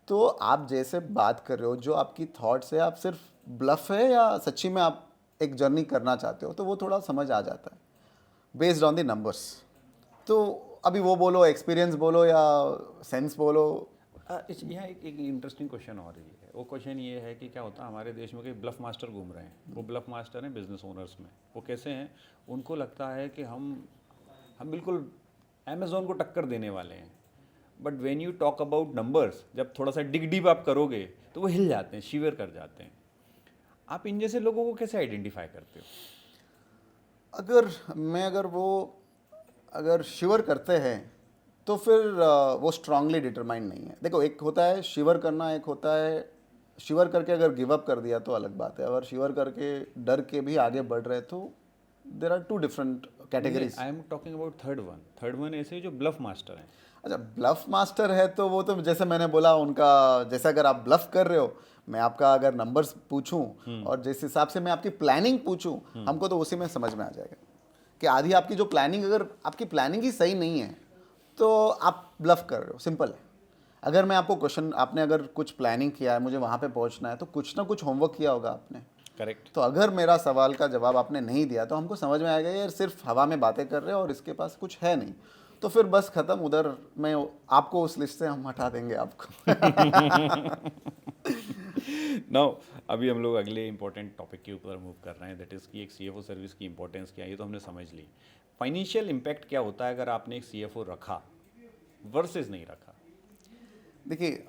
तो आप जैसे बात कर रहे हो, जो आपकी थॉट्स है, आप सिर्फ ब्लफ है या सच्ची में आप एक जर्नी करना चाहते हो, तो वो थोड़ा समझ आ जाता है बेस्ड ऑन द नंबर्स। तो अभी वो बोलो, एक्सपीरियंस बोलो या सेंस बोलो। यहाँ एक इंटरेस्टिंग क्वेश्चन और ही है। वो क्वेश्चन ये है कि क्या होता है हमारे देश में, कई ब्लफ मास्टर घूम रहे हैं। वो ब्लफ मास्टर हैं बिजनेस ओनर्स में। वो कैसे हैं? उनको लगता है कि हम बिल्कुल अमेज़ॉन को टक्कर देने वाले हैं, but when you talk about numbers, जब थोड़ा सा डिग डीप आप करोगे तो वो हिल जाते हैं, शिवर कर जाते हैं। आप इन जैसे लोगों को कैसे आइडेंटिफाई करते हो? अगर शिवर करते हैं तो फिर वो स्ट्रांगली डिटरमाइंड नहीं है। देखो, एक होता है शिवर करना, एक होता है शिवर करके अगर गिव अप कर दिया तो अलग बात है। अगर शिवर करके डर के भी आगे बढ़ रहे तो there are 2 different categories. I am talking about third one ऐसे जो ब्लफ मास्टर हैं। अच्छा, ब्लफ मास्टर है तो वो तो जैसे मैंने बोला, उनका जैसे अगर आप ब्लफ कर रहे हो, मैं आपका अगर नंबर्स पूछूं और जिस हिसाब से मैं आपकी प्लानिंग पूछूं, हमको तो उसी में समझ में आ जाएगा कि आधी आपकी जो प्लानिंग, अगर आपकी प्लानिंग ही सही नहीं है तो आप ब्लफ कर रहे हो, सिंपल है। अगर मैं आपको क्वेश्चन, आपने अगर कुछ प्लानिंग किया है, मुझे वहाँ पे पहुँचना है, तो कुछ ना कुछ होमवर्क किया होगा आपने। करेक्ट। तो अगर मेरा सवाल का जवाब आपने नहीं दिया तो हमको समझ में आएगा यार सिर्फ हवा में बातें कर रहे हो और इसके पास कुछ है नहीं, तो फिर बस खत्म। उधर मैं आपको उस लिस्ट से हम हटा देंगे आपको। नाउ अभी हम लोग अगले इंपॉर्टेंट टॉपिक के ऊपर मूव कर रहे हैं, दैट इज़ कि एक CFO सर्विस की इंपॉर्टेंस क्या है, ये तो हमने समझ ली। फाइनेंशियल इम्पैक्ट क्या होता है अगर आपने एक CFO रखा वर्सेस नहीं रखा? देखिए,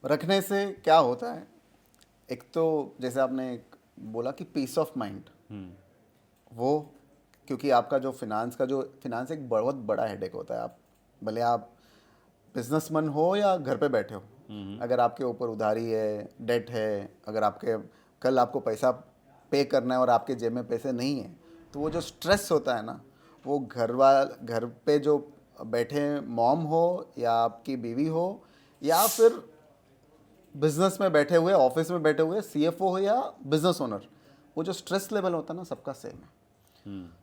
रखने से क्या होता है, एक तो जैसे आपने बोला कि पीस ऑफ माइंड, वो क्योंकि आपका जो फिनांस एक बहुत बड़ा हेडेक होता है। आप भले आप बिजनेसमैन हो या घर पे बैठे हो, अगर आपके ऊपर उधारी है, डेट है, अगर कल आपको पैसा पे करना है और आपके जेब में पैसे नहीं है, तो वो जो स्ट्रेस होता है ना, वो घर पे जो बैठे मॉम हो या आपकी बीवी हो या फिर बिजनेस में बैठे हुए, ऑफिस में बैठे हुए सीएफओ हो या बिजनेस ओनर, वो जो स्ट्रेस लेवल होता है ना, सबका सेम है।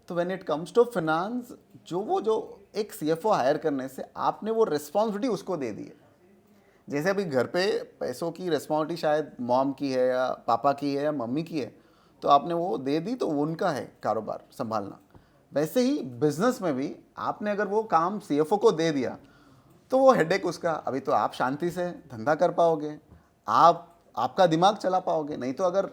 तो when it comes to finance, जो एक सीएफओ हायर करने से आपने वो रिस्पॉन्सिबिलिटी उसको दे दी है। जैसे अभी घर पे पैसों की रिस्पॉन्सिबिलिटी शायद मॉम की है या पापा की है या मम्मी की है, तो आपने वो दे दी, तो वो उनका है कारोबार संभालना। वैसे ही बिजनेस में भी आपने अगर वो काम सीएफओ को दे दिया, तो वो हेडेक उसका, अभी तो आप शांति से धंधा कर पाओगे, आपका दिमाग चला पाओगे। नहीं तो अगर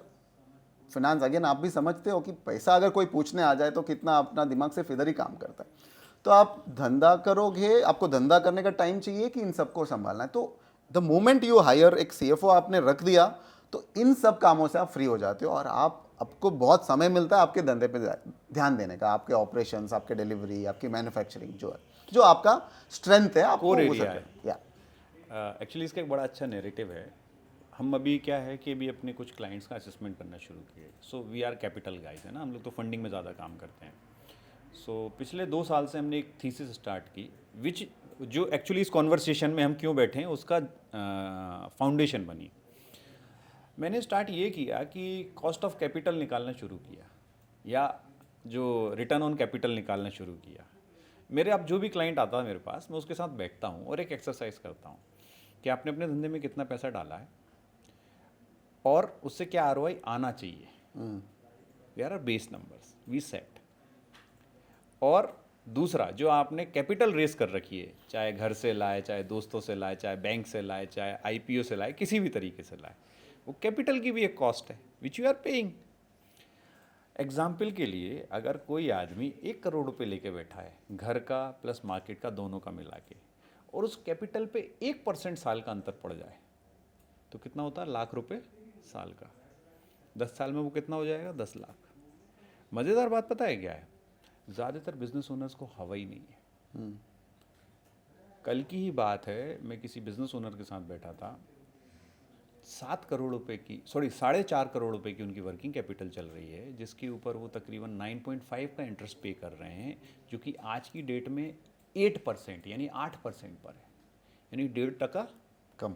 फिनांस, अगेन आप भी समझते हो कि पैसा अगर कोई पूछने आ जाए तो कितना अपना दिमाग से फिदर ही काम करता है। तो आप धंधा करोगे, आपको धंधा करने का टाइम चाहिए कि इन सबको संभालना है। तो द मोमेंट यू हायर एक सीएफओ आपने रख दिया, तो इन सब कामों से आप फ्री हो जाते हो और आपको बहुत समय मिलता है आपके धंधे पे ध्यान देने का, आपके ऑपरेशंस, आपके डिलीवरी, आपकी मैन्युफैक्चरिंग जो आपका स्ट्रेंथ है, आपको Core वो area सब है। एक्चुअली इसका एक बड़ा अच्छा नैरेटिव है। हम अभी क्या है कि अभी अपने कुछ क्लाइंट्स का असेसमेंट करना शुरू किए। So we are capital guys, है ना, हम लोग तो फंडिंग में ज़्यादा काम करते हैं। सो पिछले 2 साल से हमने एक थीसिस स्टार्ट की, विच जो एक्चुअली इस कॉन्वर्सेशन में हम क्यों बैठे हैं उसका फाउंडेशन बनी। मैंने स्टार्ट ये किया कि कॉस्ट ऑफ कैपिटल निकालना शुरू किया, या जो रिटर्न ऑन कैपिटल निकालना शुरू किया। मेरे अब जो भी क्लाइंट आता है मेरे पास, मैं उसके साथ बैठता हूँ और एक एक्सरसाइज करता हूँ कि आपने अपने धंधे में कितना पैसा डाला है और उससे क्या आरओआई आना चाहिए। There are base numbers we set. और दूसरा, जो आपने कैपिटल रेस कर रखी है, चाहे घर से लाए, चाहे दोस्तों से लाए, चाहे बैंक से लाए, चाहे आईपीओ से लाए, किसी भी तरीके से लाए, वो कैपिटल की भी एक कॉस्ट है which you are paying. Example के लिए, अगर कोई आदमी 1 करोड़ रुपए लेके बैठा है, घर का प्लस मार्केट का दोनों का मिला के, और उस कैपिटल पे 1% साल का अंतर पड़ जाए, तो कितना होता है? लाख रुपए साल का। 10 साल में वो कितना हो जाएगा? 10 लाख। मज़ेदार बात पता है क्या है? ज़्यादातर बिजनेस ओनर्स को हवा ही नहीं है। कल की ही बात है, मैं किसी बिजनेस ओनर के साथ बैठा था, 7 करोड़ रुपए की, 4.5 करोड़ रुपए की उनकी वर्किंग कैपिटल चल रही है, जिसके ऊपर वो तकरीबन 9.5 का इंटरेस्ट पे कर रहे हैं, जो कि आज की डेट में 8% यानी 8% पर है, यानी 1.5% कम।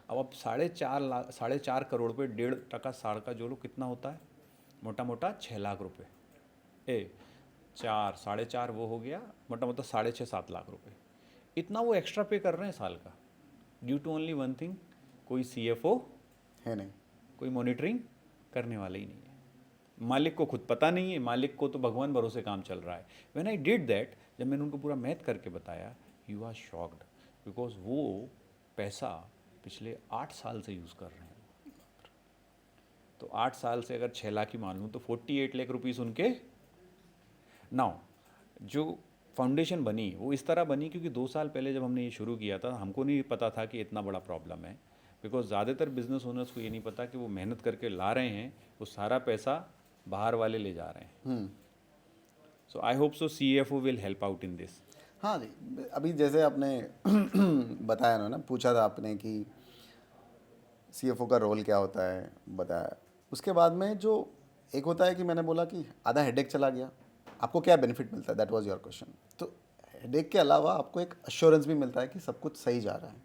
अब आप 4.5 करोड़ पे 1.5% साल का जोड़ो, कितना होता है? मोटा मोटा 6 लाख रुपये। 4.5 वो हो गया, मोटा मोटा 6.5-7 लाख रुपए। इतना वो एक्स्ट्रा पे कर रहे हैं साल का, due to only one thing, कोई सीएफओ है नहीं, कोई मॉनिटरिंग करने वाला ही नहीं है। मालिक को खुद पता नहीं है, मालिक को तो भगवान भरोसे काम चल रहा है। व्हेन आई डिड दैट, जब मैंने उनको पूरा मैथ करके बताया, यू आर शॉक्ड, बिकॉज वो पैसा पिछले 8 साल से यूज़ कर रहे हैं। तो 8 साल से अगर 6 लाख ही मान लूँ तो 48 लाख रुपीज़ उनके। नाउ जो फाउंडेशन बनी वो इस तरह बनी क्योंकि 2 साल पहले जब हमने ये शुरू किया था, हमको नहीं पता था कि इतना बड़ा प्रॉब्लम है, बिकॉज ज़्यादातर बिजनेस ओनर्स को ये नहीं पता कि वो मेहनत करके ला रहे हैं, वो सारा पैसा बाहर वाले ले जा रहे हैं। So I hope so CFO will help out in this. हाँ जी, अभी जैसे आपने बताया ना, पूछा था आपने कि सीएफओ का रोल क्या होता है, बताया। उसके बाद में जो एक होता है कि मैंने बोला कि आधा हेडेक चला गया, आपको क्या बेनिफिट मिलता है, दैट वाज योर क्वेश्चन। तो हेडेक के अलावा आपको एक अश्योरेंस भी मिलता है कि सब कुछ सही जा रहा है।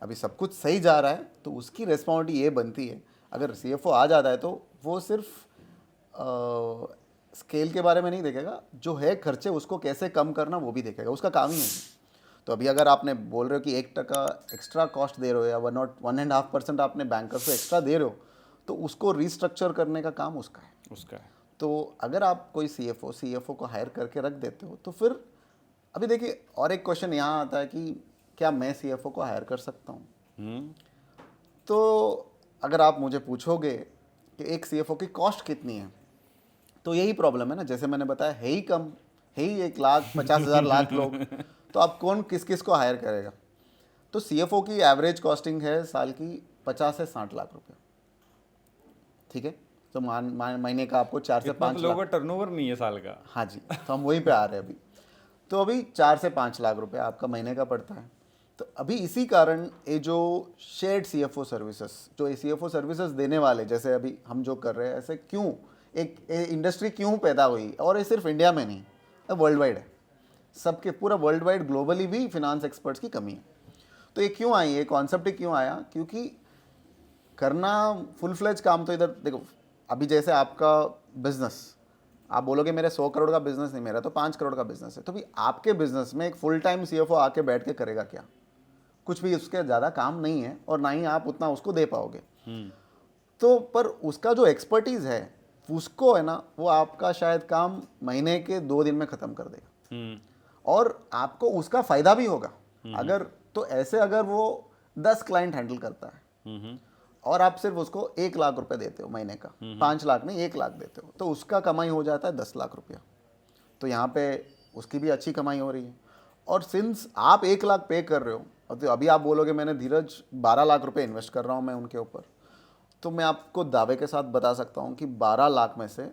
अभी सब कुछ सही जा रहा है तो उसकी रिस्पॉन्सिबिलिटी ये बनती है, अगर सीएफओ आ जाता है तो वो सिर्फ स्केल के बारे में नहीं देखेगा, जो है खर्चे उसको कैसे कम करना वो भी देखेगा, उसका काम ही है। तो अभी अगर आपने बोल रहे हो कि 1% एक्स्ट्रा कॉस्ट दे रहे हो या 1.5% आपने बैंकर्स को एक्स्ट्रा दे रहे हो, तो उसको रिस्ट्रक्चर करने का काम उसका है। तो अगर आप कोई सीएफओ को हायर करके रख देते हो, तो फिर अभी देखिए और एक क्वेश्चन यहाँ आता है कि क्या मैं सीएफओ को हायर कर सकता हूँ? तो अगर आप मुझे पूछोगे कि एक सीएफओ की कॉस्ट कितनी है, तो यही प्रॉब्लम है ना, जैसे मैंने बताया है ही कम, है ही 1,50,000 लाख लोग, तो आप कौन किस को हायर करेगा? तो सीएफओ की एवरेज कॉस्टिंग है साल की 50 से 60 लाख रुपये। ठीक है, तो महीने का आपको 4 से इतना 5 तो लाख। लोगों का टर्नओवर नहीं है साल का। हाँ जी, तो हम वहीं पे आ रहे हैं अभी। तो अभी 4 से 5 लाख रुपए आपका महीने का पड़ता है। तो अभी इसी कारण ये जो शेयर्ड सीएफओ सर्विसेज, जो सीएफओ सर्विसेज देने वाले, जैसे अभी हम जो कर रहे हैं, ऐसे क्यों एक इंडस्ट्री क्यों पैदा हुई, और ये सिर्फ इंडिया में नहीं, वर्ल्ड वाइड है, सबके पूरा वर्ल्ड वाइड ग्लोबली भी फिनांस एक्सपर्ट्स की कमी है। तो ये क्यों आई, ये कॉन्सेप्ट ही क्यों आया, क्योंकि करना फुल फ्लेज काम तो इधर देखो, अभी जैसे आपका बिजनेस, आप बोलोगे मेरे 100 करोड़ का बिजनेस नहीं, मेरा तो 5 करोड़ का बिजनेस है, तो भी आपके बिजनेस में एक फुल टाइम सीएफओ आके बैठ के करेगा क्या? कुछ भी उसके ज़्यादा काम नहीं है, और ना ही आप उतना उसको दे पाओगे। तो पर उसका जो एक्सपर्टीज़ है उसको है ना, वो आपका शायद काम महीने के 2 दिन में ख़त्म कर देगा, और आपको उसका फ़ायदा भी होगा। अगर तो ऐसे अगर वो 10 क्लाइंट हैंडल करता है और आप सिर्फ उसको 1 लाख रुपए देते हो महीने का, 5 लाख नहीं 1 लाख देते हो, तो उसका कमाई हो जाता है 10 लाख रुपया। तो यहाँ पे उसकी भी अच्छी कमाई हो रही है। और सिंस आप 1 लाख पे कर रहे हो, और तो अभी आप बोलोगे मैंने धीरज 12 लाख रुपए इन्वेस्ट कर रहा हूँ मैं उनके ऊपर, तो मैं आपको दावे के साथ बता सकता हूँ कि 12 लाख में से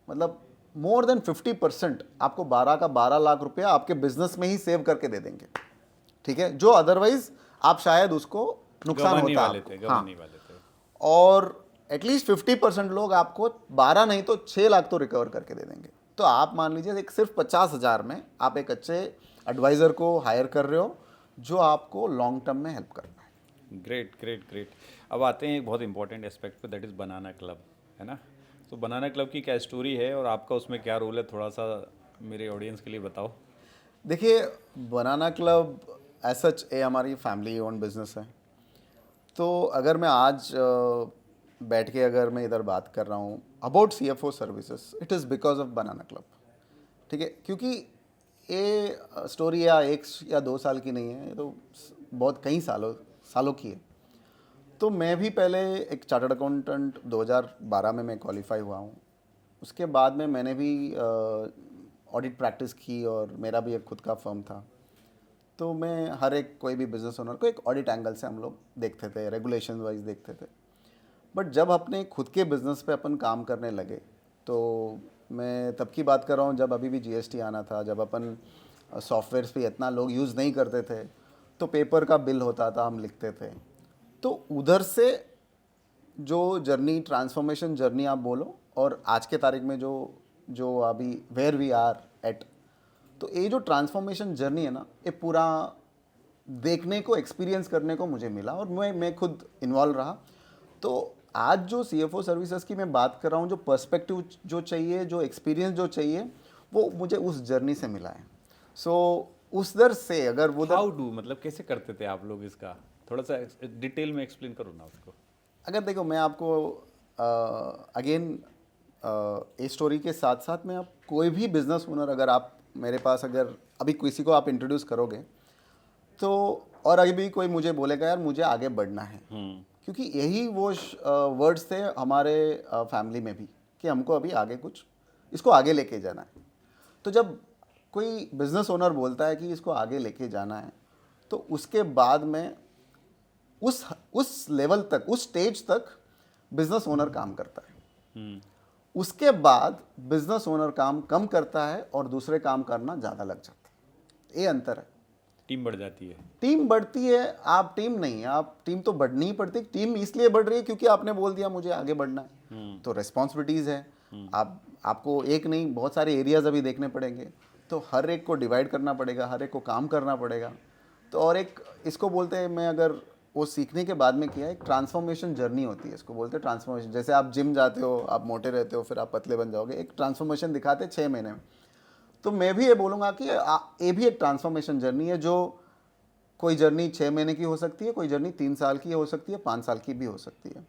मतलब मोर देन 50% आपको 12 का 12 लाख रुपया आपके बिजनेस में ही सेव करके दे देंगे, ठीक है, जो अदरवाइज आप शायद उसको नुकसान गंवाने होता वाले है थे, आपको। हाँ, गंवाने वाले थे। और एटलीस्ट 50% लोग आपको 12 नहीं तो 6 लाख तो रिकवर करके दे देंगे। तो आप मान लीजिए एक सिर्फ 50,000 में आप एक अच्छे एडवाइज़र को हायर कर रहे हो जो आपको लॉन्ग टर्म में हेल्प कर रहा है। Great great great. अब आते हैं एक बहुत इंपॉर्टेंट एस्पेक्ट पे, दैट इज़ बनाना क्लब, है ना। तो बनाना क्लब की क्या स्टोरी है और आपका उसमें क्या रोल है, थोड़ा सा मेरे ऑडियंस के लिए बताओ। देखिए, बनाना क्लब एज सच ये हमारी फैमिली ओन बिजनेस है। तो अगर मैं आज बैठ के अगर मैं इधर बात कर रहा हूँ about CFO services, it is because of banana club, ठीक है। क्योंकि ये स्टोरी या 1 या 2 साल की नहीं है, ये तो बहुत कई सालों की है। तो मैं भी पहले एक चार्टर्ड अकाउंटेंट 2012 में मैं क्वालिफाई हुआ हूँ। उसके बाद में मैंने भी ऑडिट प्रैक्टिस की और मेरा भी एक खुद का फर्म था। तो मैं हर एक कोई भी बिज़नेस ओनर को एक ऑडिट एंगल से हम लोग देखते थे, रेगुलेशन वाइज देखते थे। बट जब अपने खुद के बिज़नेस पे अपन काम करने लगे, तो मैं तब की बात कर रहा हूँ जब अभी भी जीएसटी आना था, जब अपन सॉफ्टवेयर्स पे इतना लोग यूज़ नहीं करते थे, तो पेपर का बिल होता था, हम लिखते थे। तो उधर से जो जर्नी, ट्रांसफॉर्मेशन जर्नी आप बोलो, और आज के तारीख में जो अभी वेयर वी आर एट, तो ये जो ट्रांसफॉर्मेशन जर्नी है ना, ये पूरा देखने को, एक्सपीरियंस करने को मुझे मिला, और मैं खुद इन्वॉल्व रहा। तो आज जो सीएफओ सर्विसेज की मैं बात कर रहा हूँ, जो पर्सपेक्टिव जो चाहिए, जो एक्सपीरियंस जो चाहिए, वो मुझे उस जर्नी से मिला है। सो उस दर से अगर वो हाउ डू, मतलब कैसे करते थे आप लोग इसका, थोड़ा सा डिटेल में एक्सप्लेन करो ना उसको। अगर देखो, मैं आपको अगेन इस स्टोरी के साथ साथ मैं आप कोई भी बिजनेस ओनर, अगर आप मेरे पास अगर अभी किसी को आप इंट्रोड्यूस करोगे, तो और अभी भी कोई मुझे बोलेगा यार मुझे आगे बढ़ना है, क्योंकि यही वो वर्ड्स थे हमारे फैमिली में भी कि हमको अभी आगे कुछ इसको आगे लेके जाना है। तो जब कोई बिजनेस ओनर बोलता है कि इसको आगे लेके जाना है, तो उसके बाद में उस लेवल तक, उस स्टेज तक बिजनेस ओनर काम करता है। उसके बाद बिजनेस ओनर काम कम करता है और दूसरे काम करना ज़्यादा लग जाता है। ये अंतर है। टीम बढ़ जाती है। टीम बढ़ती है, आप टीम नहीं, आप टीम तो बढ़नी ही पड़ती। टीम इसलिए बढ़ रही है क्योंकि आपने बोल दिया मुझे आगे बढ़ना है, तो रिस्पॉन्सिबिलिटीज़ है। आपको एक नहीं, बहुत सारे एरियाज अभी देखने पड़ेंगे, तो हर एक को डिवाइड करना पड़ेगा, हर एक को काम करना पड़ेगा। तो और एक इसको बोलते हैं, मैं अगर वो सीखने के बाद में किया, एक ट्रांसफॉर्मेशन जर्नी होती है, इसको बोलते हैं ट्रांसफॉर्मेशन। जैसे आप जिम जाते हो, आप मोटे रहते हो, फिर आप पतले बन जाओगे, एक ट्रांसफॉर्मेशन दिखाते हैं 6 महीने में। तो मैं भी ये बोलूँगा कि ये भी एक ट्रांसफॉर्मेशन जर्नी है, जो कोई जर्नी 6 महीने की हो सकती है, कोई जर्नी 3 साल की हो सकती है, 5 साल की भी हो सकती है।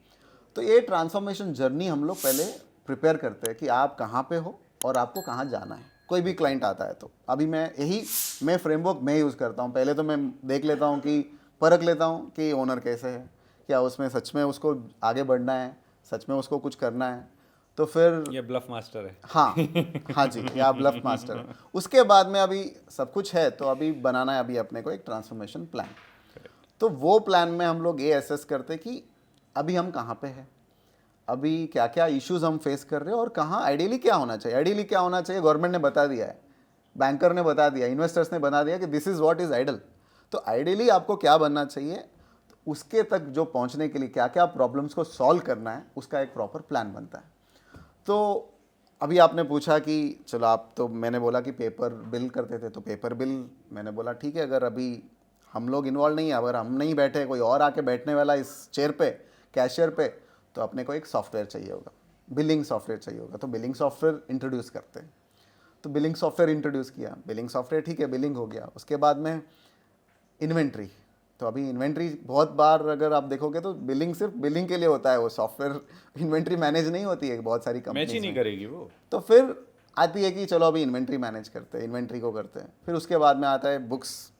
तो ये ट्रांसफॉर्मेशन जर्नी हम लोग पहले प्रिपेयर करते हैं कि आप कहाँ पे हो और आपको कहाँ जाना है। कोई भी क्लाइंट आता है तो अभी मैं फ्रेमवर्क मैं यूज़ करता हूँ। पहले तो मैं देख लेता हूँ कि परख लेता हूँ कि ओनर कैसे है, क्या उसमें सच में उसको आगे बढ़ना है, सच में उसको कुछ करना है। तो फिर ये ब्लफ मास्टर है। हाँ जी, या ब्लफ मास्टर है। उसके बाद में अभी सब कुछ है, तो अभी बनाना है अभी अपने को एक ट्रांसफॉर्मेशन प्लान। तो वो प्लान में हम लोग ये एसेस करते कि अभी हम कहाँ पे हैं, अभी क्या क्या इश्यूज हम फेस कर रहे हैं और कहाँ आइडियली क्या होना चाहिए। आइडियली क्या होना चाहिए गवर्नमेंट ने बता दिया है, बैंकर ने बता दिया, इन्वेस्टर्स ने बता दिया कि this is what is ideal. तो आइडियली आपको क्या बनना चाहिए, उसके तक जो पहुंचने के लिए क्या क्या प्रॉब्लम्स को सॉल्व करना है, उसका एक प्रॉपर प्लान बनता है। तो अभी आपने पूछा कि चलो आप, तो मैंने बोला कि पेपर बिल करते थे, तो पेपर बिल मैंने बोला ठीक है, अगर अभी हम लोग इन्वॉल्व नहीं है, अगर हम नहीं बैठे, कोई और आके बैठने वाला इस चेयर पे, कैशियर पे, तो अपने को एक सॉफ्टवेयर चाहिए होगा, बिलिंग सॉफ्टवेयर चाहिए होगा। तो बिलिंग सॉफ्टवेयर इंट्रोड्यूस करते हैं। तो बिलिंग सॉफ्टवेयर इंट्रोड्यूस किया, बिलिंग सॉफ्टवेयर ठीक है, बिलिंग हो गया। उसके बाद में इन्वेंट्री। तो अभी इन्वेंट्री बहुत बार अगर आप देखोगे तो बिलिंग सिर्फ बिलिंग के लिए होता है, वो सॉफ्टवेयर इन्वेंट्री मैनेज नहीं होती है बहुत सारी मैच ही कंपनीज नहीं में। करेगी वो। तो फिर आती है कि चलो अभी इन्वेंट्री मैनेज करते हैं, इन्वेंट्री को करते हैं। फिर उसके बाद में आता है बुक्स।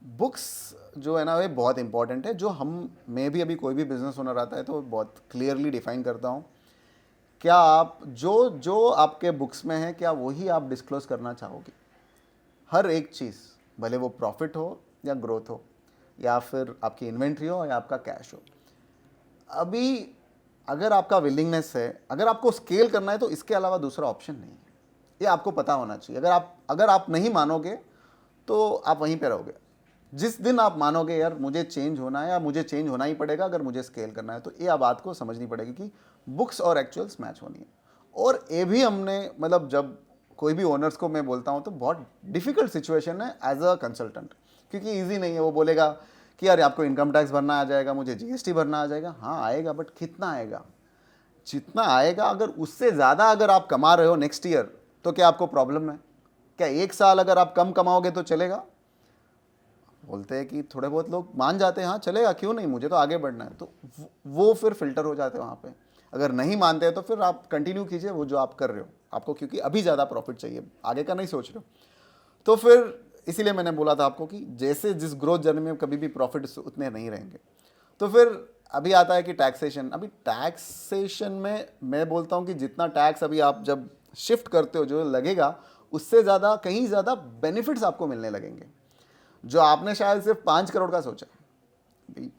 बुक्स जो है ना, वे बहुत इंपॉर्टेंट है। जो हम, मैं भी अभी कोई भी बिजनेस ओनर आता है तो बहुत क्लियरली डिफाइन करता हूँ, क्या आप जो जो आपके बुक्स में है, क्या वही आप डिस्क्लोज करना चाहोगे? हर एक चीज़, भले वो प्रॉफिट हो या ग्रोथ हो, या फिर आपकी इन्वेंट्री हो या आपका कैश हो। अभी अगर आपका विलिंगनेस है, अगर आपको स्केल करना है, तो इसके अलावा दूसरा ऑप्शन नहीं है, ये आपको पता होना चाहिए। अगर आप नहीं मानोगे तो आप वहीं पे रहोगे। जिस दिन आप मानोगे यार मुझे चेंज होना है, या मुझे चेंज होना ही पड़ेगा अगर मुझे स्केल करना है, तो ये बात को समझनी पड़ेगी कि बुक्स और एक्चुअल्स मैच होनी है। और ये भी हमने, मतलब जब कोई भी ओनर्स को मैं बोलता हूँ तो बहुत डिफिकल्ट सिचुएशन है एज अ कंसल्टेंट, क्योंकि ईजी नहीं है। वो बोलेगा कि यार आपको इनकम टैक्स भरना आ जाएगा, मुझे जीएसटी भरना आ जाएगा। हाँ आएगा, बट कितना आएगा? जितना आएगा, अगर उससे ज़्यादा अगर आप कमा रहे हो नेक्स्ट ईयर, तो क्या आपको प्रॉब्लम है? क्या एक साल अगर आप कम कमाओगे तो चलेगा? बोलते हैं कि थोड़े बहुत लोग मान जाते हैं, हाँ चलेगा, क्यों नहीं, मुझे तो आगे बढ़ना है। तो वो फिर फिल्टर हो जाते हैं वहाँ पे। अगर नहीं मानते हैं तो फिर आप कंटिन्यू कीजिए वो जो आप कर रहे हो, आपको क्योंकि अभी ज़्यादा प्रॉफिट चाहिए, आगे का नहीं सोच रहे हो। तो फिर इसीलिए मैंने बोला था आपको कि जैसे जिस ग्रोथ जर्नी में कभी भी प्रॉफिट उतने नहीं रहेंगे। तो फिर अभी आता है कि टैक्सेशन। अभी टैक्सेशन में मैं बोलता हूँ कि जितना टैक्स अभी आप जब शिफ्ट करते हो जो लगेगा, उससे ज़्यादा, कहीं ज़्यादा बेनिफिट्स आपको मिलने लगेंगे, जो आपने शायद सिर्फ 5 करोड़ का सोचा है।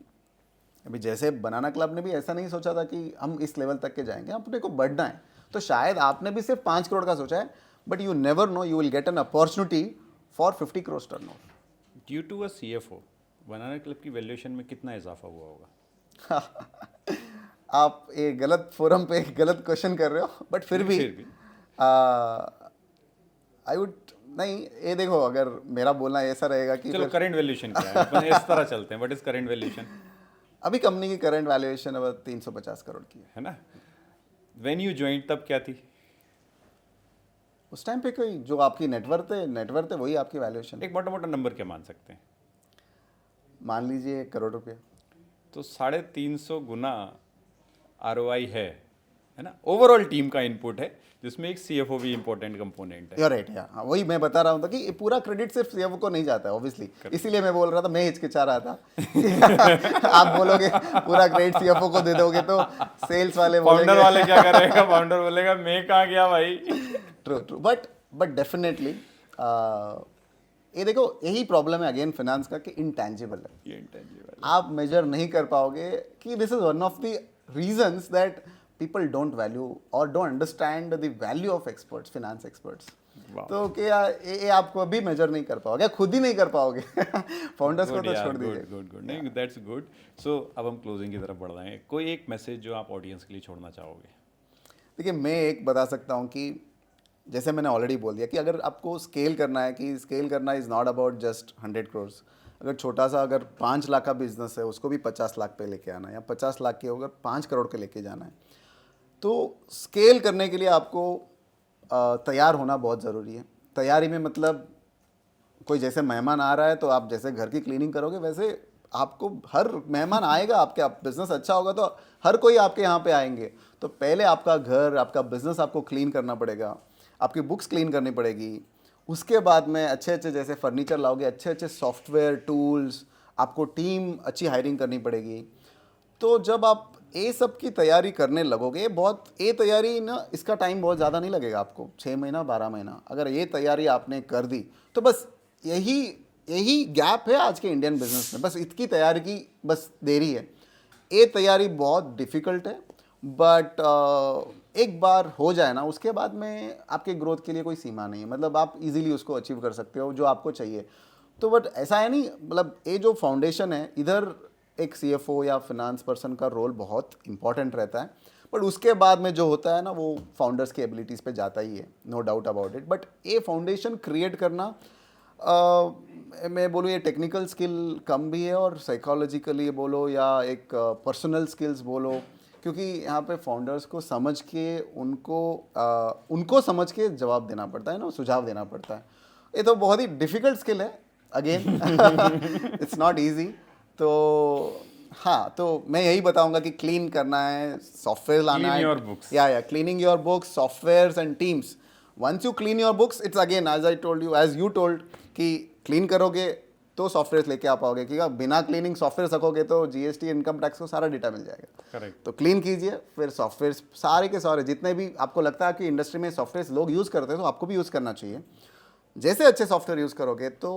अभी जैसे बनाना क्लब ने भी ऐसा नहीं सोचा था कि हम इस लेवल तक के जाएंगे, अपने को बढ़ना है। तो शायद आपने भी सिर्फ 5 करोड़ का सोचा है, but you never know, you will get an opportunity for 50 crore turnover. Due to a CFO Banana Club की वैल्यूएशन में कितना इजाफा हुआ होगा? आप एक गलत फोरम पे एक गलत क्वेश्चन कर रहे हो, बट फिर भी आई वुड नहीं, ये देखो, अगर मेरा बोलना ऐसा रहेगा कि चलो करंट वैल्यूएशन क्या है, अपन इस तरह चलते हैं। What is current valuation? अभी कंपनी की करंट वैल्यूएशन अब 350 करोड़ की है ना? व्हेन यू ज्वाइन तब क्या थी? उस टाइम पे कोई जो आपकी नेटवर्थ है वही आपकी वैल्यूएशन। एक मोटा मोटा नंबर क्या मान सकते हैं? मान लीजिए 1 करोड़ रुपया। तो 350 गुना आरओआई है ना? ओवरऑल टीम का इनपुट है, जिसमें एक सीएफओ भी इंपॉर्टेंट कंपोनेंट है। योर राइट, हाँ वही मैं बता रहा हूँ था कि ये पूरा क्रेडिट सिर्फ सीएफओ को नहीं जाता है ऑब्वियसली। इसीलिए मैं बोल रहा था, मैं हिचकिचा रहा था आप बोलोगे पूरा क्रेडिट सीएफओ को दे दोगे तो सेल्स वाले फाउंडर वाले क्या करेगा? फाउंडर बोलेगा मैं कहाँ गया भाई। ट्रू, बट डेफिनेटली ये देखो, यही प्रॉब्लम है अगेन फाइनेंस का कि इंटेंजिबल है, ये इंटेंजिबल। आप मेजर नहीं कर पाओगे कि this is one of the reasons that people don't value or don't understand the value of experts, finance experts. तो क्या ये आपको अभी मेजर नहीं कर पाओगे, खुद ही नहीं कर पाओगे फाउंडर्स को तो छोड़ दीजिए। गुड नहीं, दैट्स गुड। सो अब हम क्लोजिंग की तरफ बढ़ रहे हैं। कोई एक मैसेज जो आप ऑडियंस के लिए छोड़ना चाहोगे? देखिए, मैं एक बता सकता हूँ कि जैसे मैंने ऑलरेडी बोल दिया कि अगर आपको स्केल करना है, कि स्केल करना is not about just 100 crore. अगर छोटा सा, अगर 5 लाख का बिजनेस है, उसको भी 50 लाख पे लेके आना है, या 50 लाख के अगर 5 करोड़ के लेके जाना है, तो स्केल करने के लिए आपको तैयार होना बहुत ज़रूरी है। तैयारी में मतलब कोई जैसे मेहमान आ रहा है तो आप जैसे घर की क्लीनिंग करोगे, वैसे आपको हर मेहमान आएगा, आपके बिज़नेस अच्छा होगा तो हर कोई आपके यहाँ पे आएंगे। तो पहले आपका घर, आपका बिज़नेस आपको क्लीन करना पड़ेगा, आपकी बुक्स क्लीन करनी पड़ेगी। उसके बाद में अच्छे अच्छे जैसे फर्नीचर लाओगे, अच्छे अच्छे सॉफ्टवेयर टूल्स, आपको टीम अच्छी हायरिंग करनी पड़ेगी। तो जब आप ये सब की तैयारी करने लगोगे, ये तैयारी ना, इसका टाइम बहुत ज़्यादा नहीं लगेगा आपको, 6 महीना 12 महीना। अगर ये तैयारी आपने कर दी तो बस यही गैप है आज के इंडियन बिजनेस में, बस इसकी तैयारी की बस देरी है। ये तैयारी बहुत डिफ़िकल्ट है बट एक बार हो जाए ना, उसके बाद में आपके ग्रोथ के लिए कोई सीमा नहीं है, मतलब आप इजीली उसको अचीव कर सकते हो जो आपको चाहिए। तो बट ऐसा है नहीं, मतलब ये जो फाउंडेशन है, इधर एक CFO या फिनांस पर्सन का रोल बहुत इंपॉर्टेंट रहता है, बट उसके बाद में जो होता है ना, वो फाउंडर्स की एबिलिटीज़ पे जाता ही है, no doubt about it. But ये फाउंडेशन क्रिएट करना, मैं बोलूँ ये टेक्निकल स्किल कम भी है, और साइकोलॉजिकली बोलो या एक पर्सनल स्किल्स बोलो, क्योंकि यहाँ पे फाउंडर्स को समझ के उनको समझ के जवाब देना पड़ता है ना, सुझाव देना पड़ता है। ये तो बहुत ही डिफ़िकल्ट स्किल है, अगेन इट्स नॉट ईजी। तो हाँ, तो मैं यही बताऊंगा कि क्लीन करना है, सॉफ्टवेयर लाना है, Clean your books. या cleaning your books, softwares and teams. Once you clean your books, it's again as I told you, as you told, कि क्लीन करोगे तो सॉफ्टवेयर लेके आ पाओगे, क्योंकि बिना क्लीनिंग सॉफ्टवेयर रखोगे तो GST, इनकम टैक्स को सारा डेटा मिल जाएगा। करेक्ट। तो क्लीन कीजिए, फिर सॉफ्टवेयर सारे के सारे जितने भी आपको लगता है कि इंडस्ट्री में सॉफ्टवेयर लोग यूज़ करते हैं, तो आपको भी यूज़ करना चाहिए। जैसे अच्छे सॉफ्टवेयर यूज़ करोगे तो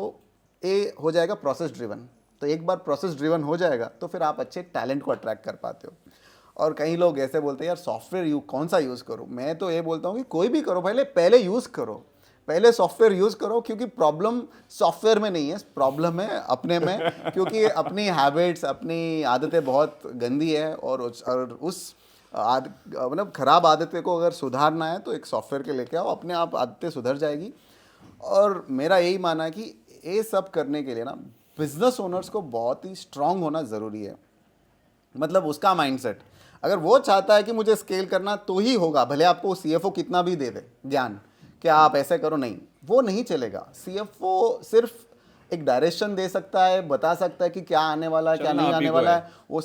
ये हो जाएगा प्रोसेस ड्रिवन। तो एक बार प्रोसेस ड्रिवन हो जाएगा तो फिर आप अच्छे टैलेंट को अट्रैक्ट कर पाते हो। और कई लोग ऐसे बोलते हैं यार सॉफ्टवेयर कौन सा यूज़ करूँ, मैं तो ये बोलता हूँ कि कोई भी करो, पहले यूज़ करो, पहले सॉफ्टवेयर यूज़ करो, क्योंकि प्रॉब्लम सॉफ्टवेयर में नहीं है, प्रॉब्लम है अपने में, क्योंकि अपनी हैबिट्स, अपनी आदतें बहुत गंदी है, और उस मतलब ख़राब आदतें को अगर सुधारना है तो एक सॉफ्टवेयर के लेके आओ, अपने आप आदतें सुधर जाएगी। और मेरा यही मानना है कि ये सब करने के लिए ना बिजनेस ओनर्स को बहुत ही स्ट्रांग होना ज़रूरी है। मतलब उसका माइंडसेट, अगर वो चाहता है कि मुझे स्केल करना तो ही होगा, भले आपको CFO कितना भी दे दे ज्ञान कि आप ऐसे करो, नहीं, वो नहीं चलेगा। CFO सिर्फ एक डायरेक्शन दे सकता है, बता सकता है कि क्या आने वाला है, क्या चलना नहीं आप ही आने को वाला है। है, वो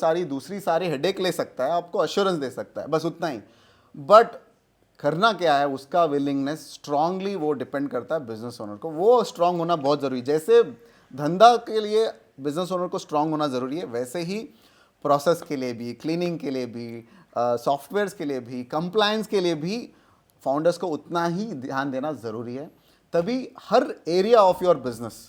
सारी हेडेक ले सकता है, आपको अश्योरेंस दे सकता है, बस उतना ही। बट करना क्या है, उसका विलिंगनेस स्ट्रांगली वो डिपेंड करता है बिजनेस ओनर को, वो स्ट्रांग होना बहुत ज़रूरी है। जैसे धंधा के लिए बिजनेस ओनर को स्ट्रांग होना ज़रूरी है, वैसे ही प्रोसेस के लिए भी, क्लीनिंग के लिए भी, सॉफ्टवेयर्स के लिए भी, कंप्लायंस के लिए भी फाउंडर्स को उतना ही ध्यान देना ज़रूरी है। तभी हर एरिया ऑफ योर बिजनेस,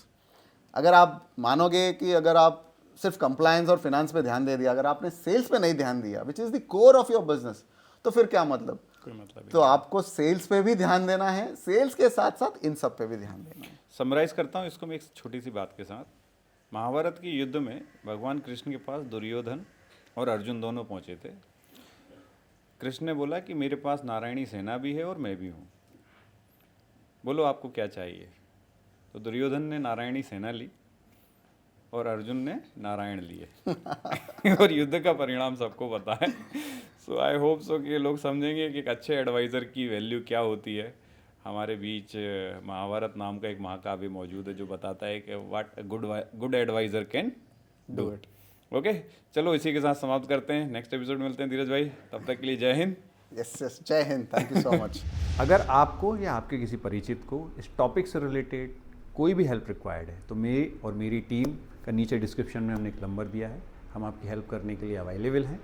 अगर आप मानोगे कि अगर आप सिर्फ कंप्लायंस और फिनांस पे ध्यान दे दिया, अगर आपने सेल्स पे नहीं ध्यान दिया, which is the core of your business, तो फिर क्या मतलब? कोई मतलब तो आपको सेल्स पे भी ध्यान देना है, सेल्स के साथ साथ इन सब पे भी ध्यान देना है। समराइज करता हूँ इसको मैं एक छोटी सी बात के साथ। महाभारत के युद्ध में भगवान कृष्ण के पास दुर्योधन और अर्जुन दोनों पहुँचे थे। कृष्ण ने बोला कि मेरे पास नारायणी सेना भी है और मैं भी हूँ, बोलो आपको क्या चाहिए। तो दुर्योधन ने नारायणी सेना ली और अर्जुन ने नारायण लिए और युद्ध का परिणाम सबको पता है। सो आई होप सो कि लोग समझेंगे कि एक अच्छे एडवाइज़र की वैल्यू क्या होती है। हमारे बीच महाभारत नाम का एक महाकाव्य मौजूद है जो बताता है कि what good adviser can do it. Okay, चलो इसी के साथ समाप्त करते हैं। नेक्स्ट एपिसोड मिलते हैं धीरज भाई, तब तक के लिए जय हिंद। यस, जय Hind, thank you so much. अगर आपको या आपके किसी परिचित को इस टॉपिक से रिलेटेड कोई भी हेल्प रिक्वायर्ड है तो मेरी और मेरी टीम का नीचे डिस्क्रिप्शन में हमने एक नंबर दिया है, हम आपकी हेल्प करने के लिए अवेलेबल हैं।